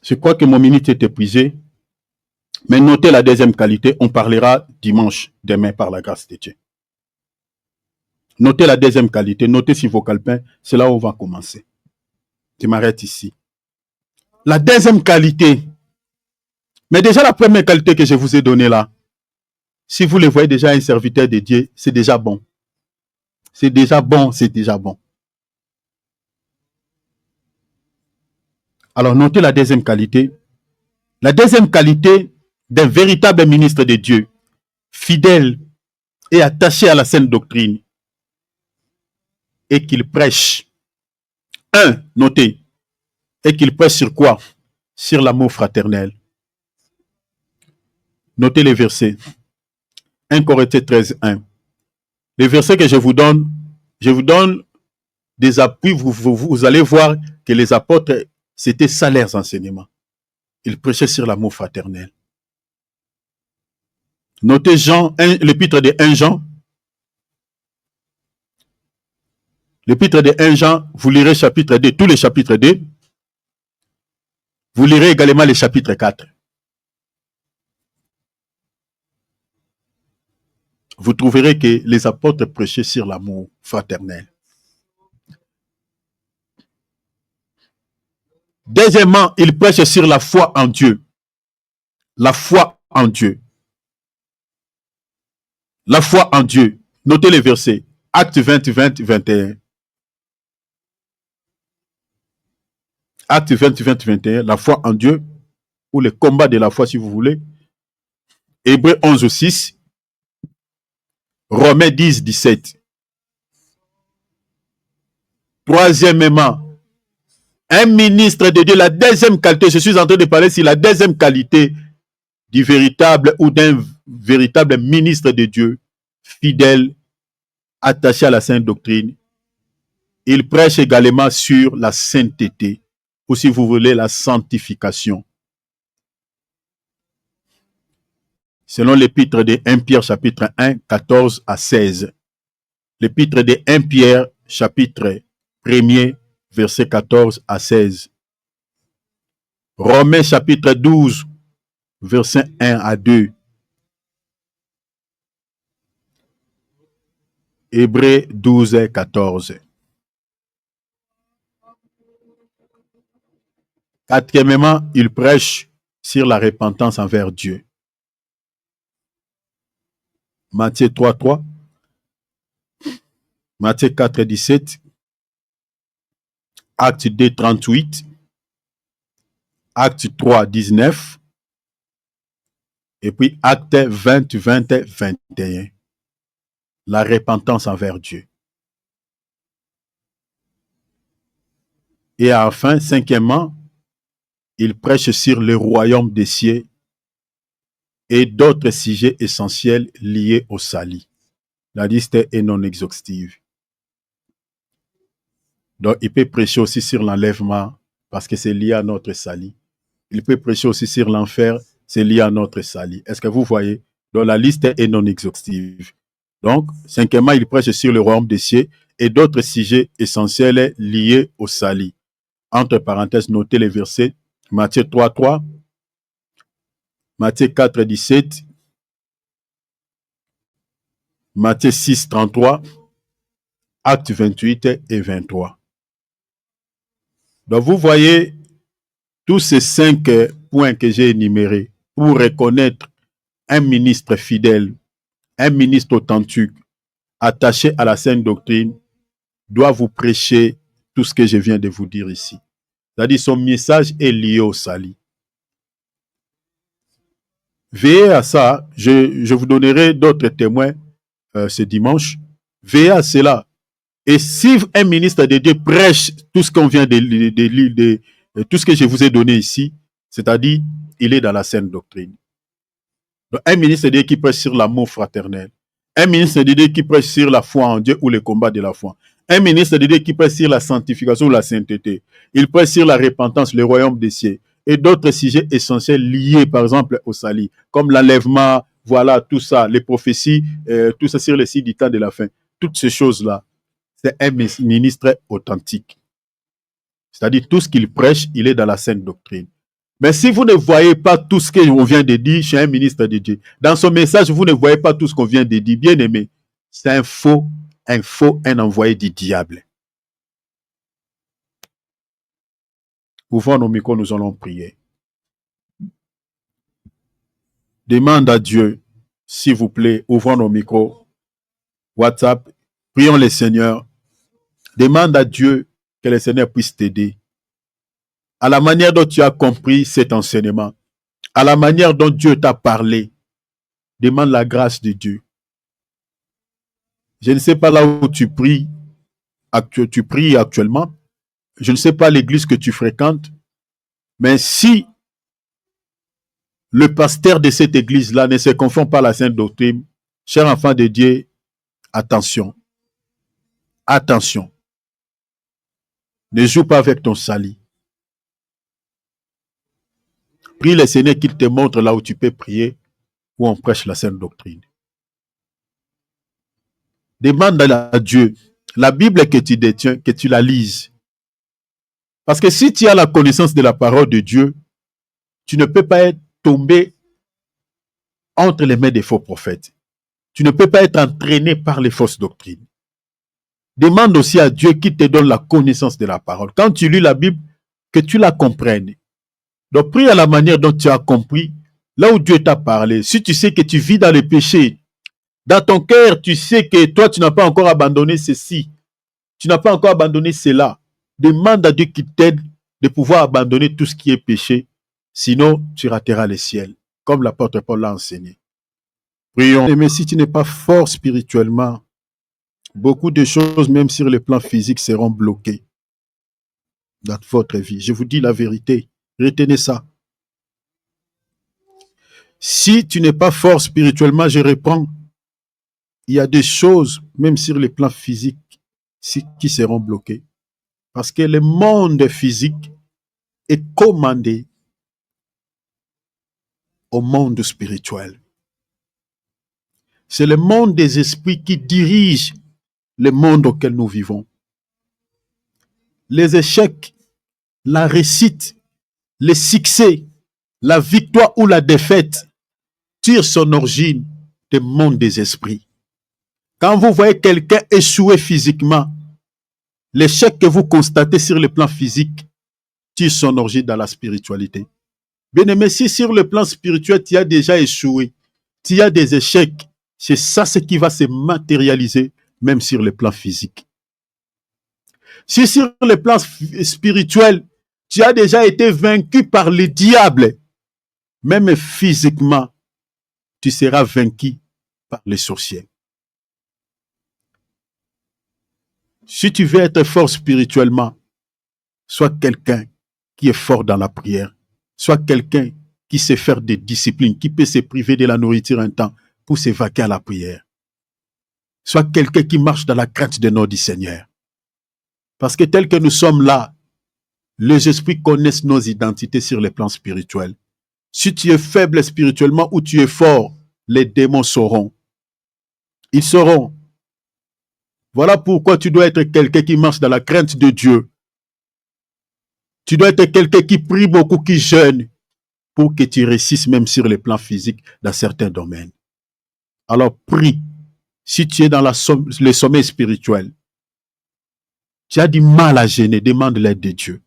Je crois que mon minute est épuisée. Mais notez la deuxième qualité. On parlera dimanche, demain, par la grâce de Dieu. Notez la deuxième qualité. Notez sur vos calepins. C'est là où on va commencer. Je m'arrête ici. La deuxième qualité. Mais déjà, la première qualité que je vous ai donnée là, si vous le voyez déjà un serviteur de Dieu, c'est déjà bon. C'est déjà bon, c'est déjà bon. Alors, notez la deuxième qualité. La deuxième qualité d'un véritable ministre de Dieu, fidèle et attaché à la saine doctrine, et qu'il prêche. Notez. Et qu'il prêche sur quoi? Sur l'amour fraternel. Notez les versets. 1 Corinthiens 13, 1. Les versets que je vous donne des appuis. Vous allez voir que les apôtres, c'était ça leurs enseignements. Ils prêchaient sur l'amour fraternel. Notez l'épître de 1 Jean. L'épître de 1 Jean, vous lirez chapitre 2, tous les chapitres 2. Vous lirez également les chapitres 4. Vous trouverez que les apôtres prêchaient sur l'amour fraternel. Deuxièmement, ils prêchent sur la foi en Dieu. La foi en Dieu. La foi en Dieu. Notez les versets. Actes 20, 20, 21. Actes 20, 20, 21. La foi en Dieu. Ou le combat de la foi, si vous voulez. Hébreux 11, 6. Romains 10, 17. Troisièmement, un ministre de Dieu, la deuxième qualité, je suis en train de parler sur la deuxième qualité du véritable ou d'un véritable ministre de Dieu, fidèle, attaché à la sainte doctrine. Il prêche également sur la sainteté, ou si vous voulez, la sanctification. Selon l'épître de 1 Pierre, chapitre 1, 14 à 16. L'épître de 1 Pierre, chapitre 1er, verset 14 à 16. Romains, chapitre 12, verset 1 à 2. Hébreux 12, 14. Quatrièmement, il prêche sur la repentance envers Dieu. Matthieu 3, 3. Matthieu 4, 17. Acte 2, 38. Acte 3, 19. Et puis Acte 20, 20, 21. La repentance envers Dieu. Et enfin, cinquièmement, il prêche sur le royaume des cieux et d'autres sujets essentiels liés au salut. La liste est non exhaustive. Donc, il peut prêcher aussi sur l'enlèvement parce que c'est lié à notre salut. Il peut prêcher aussi sur l'enfer, c'est lié à notre salut. Est-ce que vous voyez? Donc, la liste est non exhaustive. Donc, cinquièmement, il prêche sur le royaume des cieux et d'autres sujets essentiels liés au salut. Entre parenthèses, notez les versets. Matthieu 3, 3. Matthieu 4, 17, Matthieu 6, 33, Actes 28 et 23. Donc vous voyez tous ces 5 points que j'ai énumérés pour reconnaître un ministre fidèle, un ministre authentique, attaché à la sainte doctrine, doit vous prêcher tout ce que je viens de vous dire ici. C'est-à-dire son message est lié au salut. Veillez à ça, je vous donnerai d'autres témoins ce dimanche. Veillez à cela. Et si un ministre de Dieu prêche tout ce qu'on vient de tout ce que je vous ai donné ici, c'est-à-dire il est dans la sainte doctrine. Donc, un ministre de Dieu qui prêche sur l'amour fraternel, un ministre de Dieu qui prêche sur la foi en Dieu ou le combat de la foi, un ministre de Dieu qui prêche sur la sanctification ou la sainteté, il prêche sur la repentance, le royaume des cieux et d'autres sujets essentiels liés par exemple au salut, comme l'enlèvement, voilà tout ça, les prophéties, tout ça sur les signes du temps de la fin, toutes ces choses-là. C'est un ministre authentique. C'est-à-dire tout ce qu'il prêche, il est dans la sainte doctrine. Mais si vous ne voyez pas tout ce qu'on vient de dire chez un ministre de Dieu, dans son message, vous ne voyez pas tout ce qu'on vient de dire, bien aimé, c'est un envoyé du diable. Ouvrons nos micros, nous allons prier. Demande à Dieu, s'il vous plaît, ouvrons nos micros, WhatsApp, prions le Seigneur. Demande à Dieu que le Seigneur puisse t'aider. À la manière dont tu as compris cet enseignement, à la manière dont Dieu t'a parlé, demande la grâce de Dieu. Je ne sais pas là où tu pries actuellement. Je ne sais pas l'église que tu fréquentes. Mais si le pasteur de cette église-là ne se confond pas à la sainte doctrine, cher enfant de Dieu, attention. Attention. Ne joue pas avec ton salut. Prie le Seigneur qu'il te montre là où tu peux prier, où on prêche la sainte doctrine. Demande à Dieu la Bible que tu détiens, que tu la lises. Parce que si tu as la connaissance de la parole de Dieu, tu ne peux pas être tombé entre les mains des faux prophètes. Tu ne peux pas être entraîné par les fausses doctrines. Demande aussi à Dieu qui te donne la connaissance de la parole. Quand tu lis la Bible, que tu la comprennes. Donc, prie à la manière dont tu as compris, là où Dieu t'a parlé. Si tu sais que tu vis dans le péché, dans ton cœur, tu sais que toi, tu n'as pas encore abandonné ceci. Tu n'as pas encore abandonné cela. Demande à Dieu qui t'aide de pouvoir abandonner tout ce qui est péché. Sinon, tu rateras le ciel, comme l'apôtre Paul l'a enseigné. Prions. Mais si tu n'es pas fort spirituellement, beaucoup de choses, même sur le plan physique, seront bloquées dans votre vie. Je vous dis la vérité. Retenez ça. Si tu n'es pas fort spirituellement, je reprends. Il y a des choses, même sur le plan physique, qui seront bloquées. Parce que le monde physique est commandé au monde spirituel. C'est le monde des esprits qui dirige le monde auquel nous vivons. Les échecs, la réussite, le succès, la victoire ou la défaite tirent son origine du monde des esprits. Quand vous voyez quelqu'un échouer physiquement, l'échec que vous constatez sur le plan physique tire son origine dans la spiritualité. Bien aimé, si sur le plan spirituel, tu as déjà échoué, tu as des échecs, c'est ça ce qui va se matérialiser même sur le plan physique. Si sur le plan spirituel, tu as déjà été vaincu par le diable, même physiquement, tu seras vaincu par les sorciers. Si tu veux être fort spirituellement, sois quelqu'un qui est fort dans la prière, sois quelqu'un qui sait faire des disciplines, qui peut se priver de la nourriture un temps pour s'évacuer à la prière. Sois quelqu'un qui marche dans la crainte de notre Seigneur. Parce que tel que nous sommes là, les esprits connaissent nos identités sur le plan spirituel. Si tu es faible spirituellement ou tu es fort, les démons sauront. Ils sauront. Voilà pourquoi tu dois être quelqu'un qui marche dans la crainte de Dieu. Tu dois être quelqu'un qui prie beaucoup, qui jeûne. pour que tu réussisses même sur le plan physique dans certains domaines. Alors prie. Si tu es dans le sommet spirituel, tu as du mal à jeûner, demande l'aide de Dieu.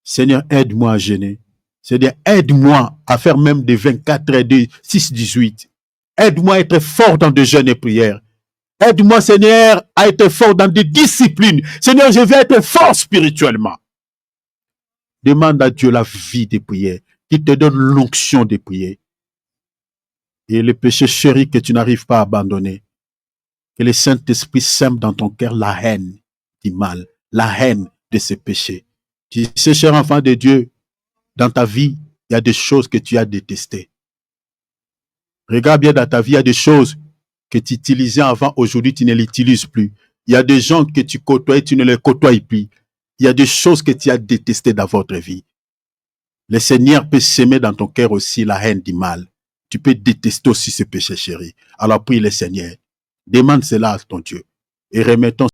Seigneur, aide-moi à jeûner. Seigneur, aide-moi à faire même des 24 heures, de 6-18. Aide-moi à être fort dans des jeûnes et prières. Aide-moi, Seigneur, à être fort dans des disciplines. Seigneur, je veux être fort spirituellement. Demande à Dieu la vie des prières, qu'il te donne l'onction des prières. Et le péché chéri que tu n'arrives pas à abandonner, que le Saint-Esprit sème dans ton cœur la haine du mal, la haine de ces péchés. Tu sais, cher enfant de Dieu, dans ta vie, il y a des choses que tu as détestées. Regarde bien dans ta vie, il y a des choses que tu utilisais avant, aujourd'hui tu ne les utilises plus. Il y a des gens que tu côtoies, tu ne les côtoies plus. Il y a des choses que tu as détestées dans votre vie. Le Seigneur peut s'aimer dans ton cœur aussi la haine du mal. Tu peux détester aussi ce péché chéri. Alors prie le Seigneur. Demande cela à ton Dieu. Et remettons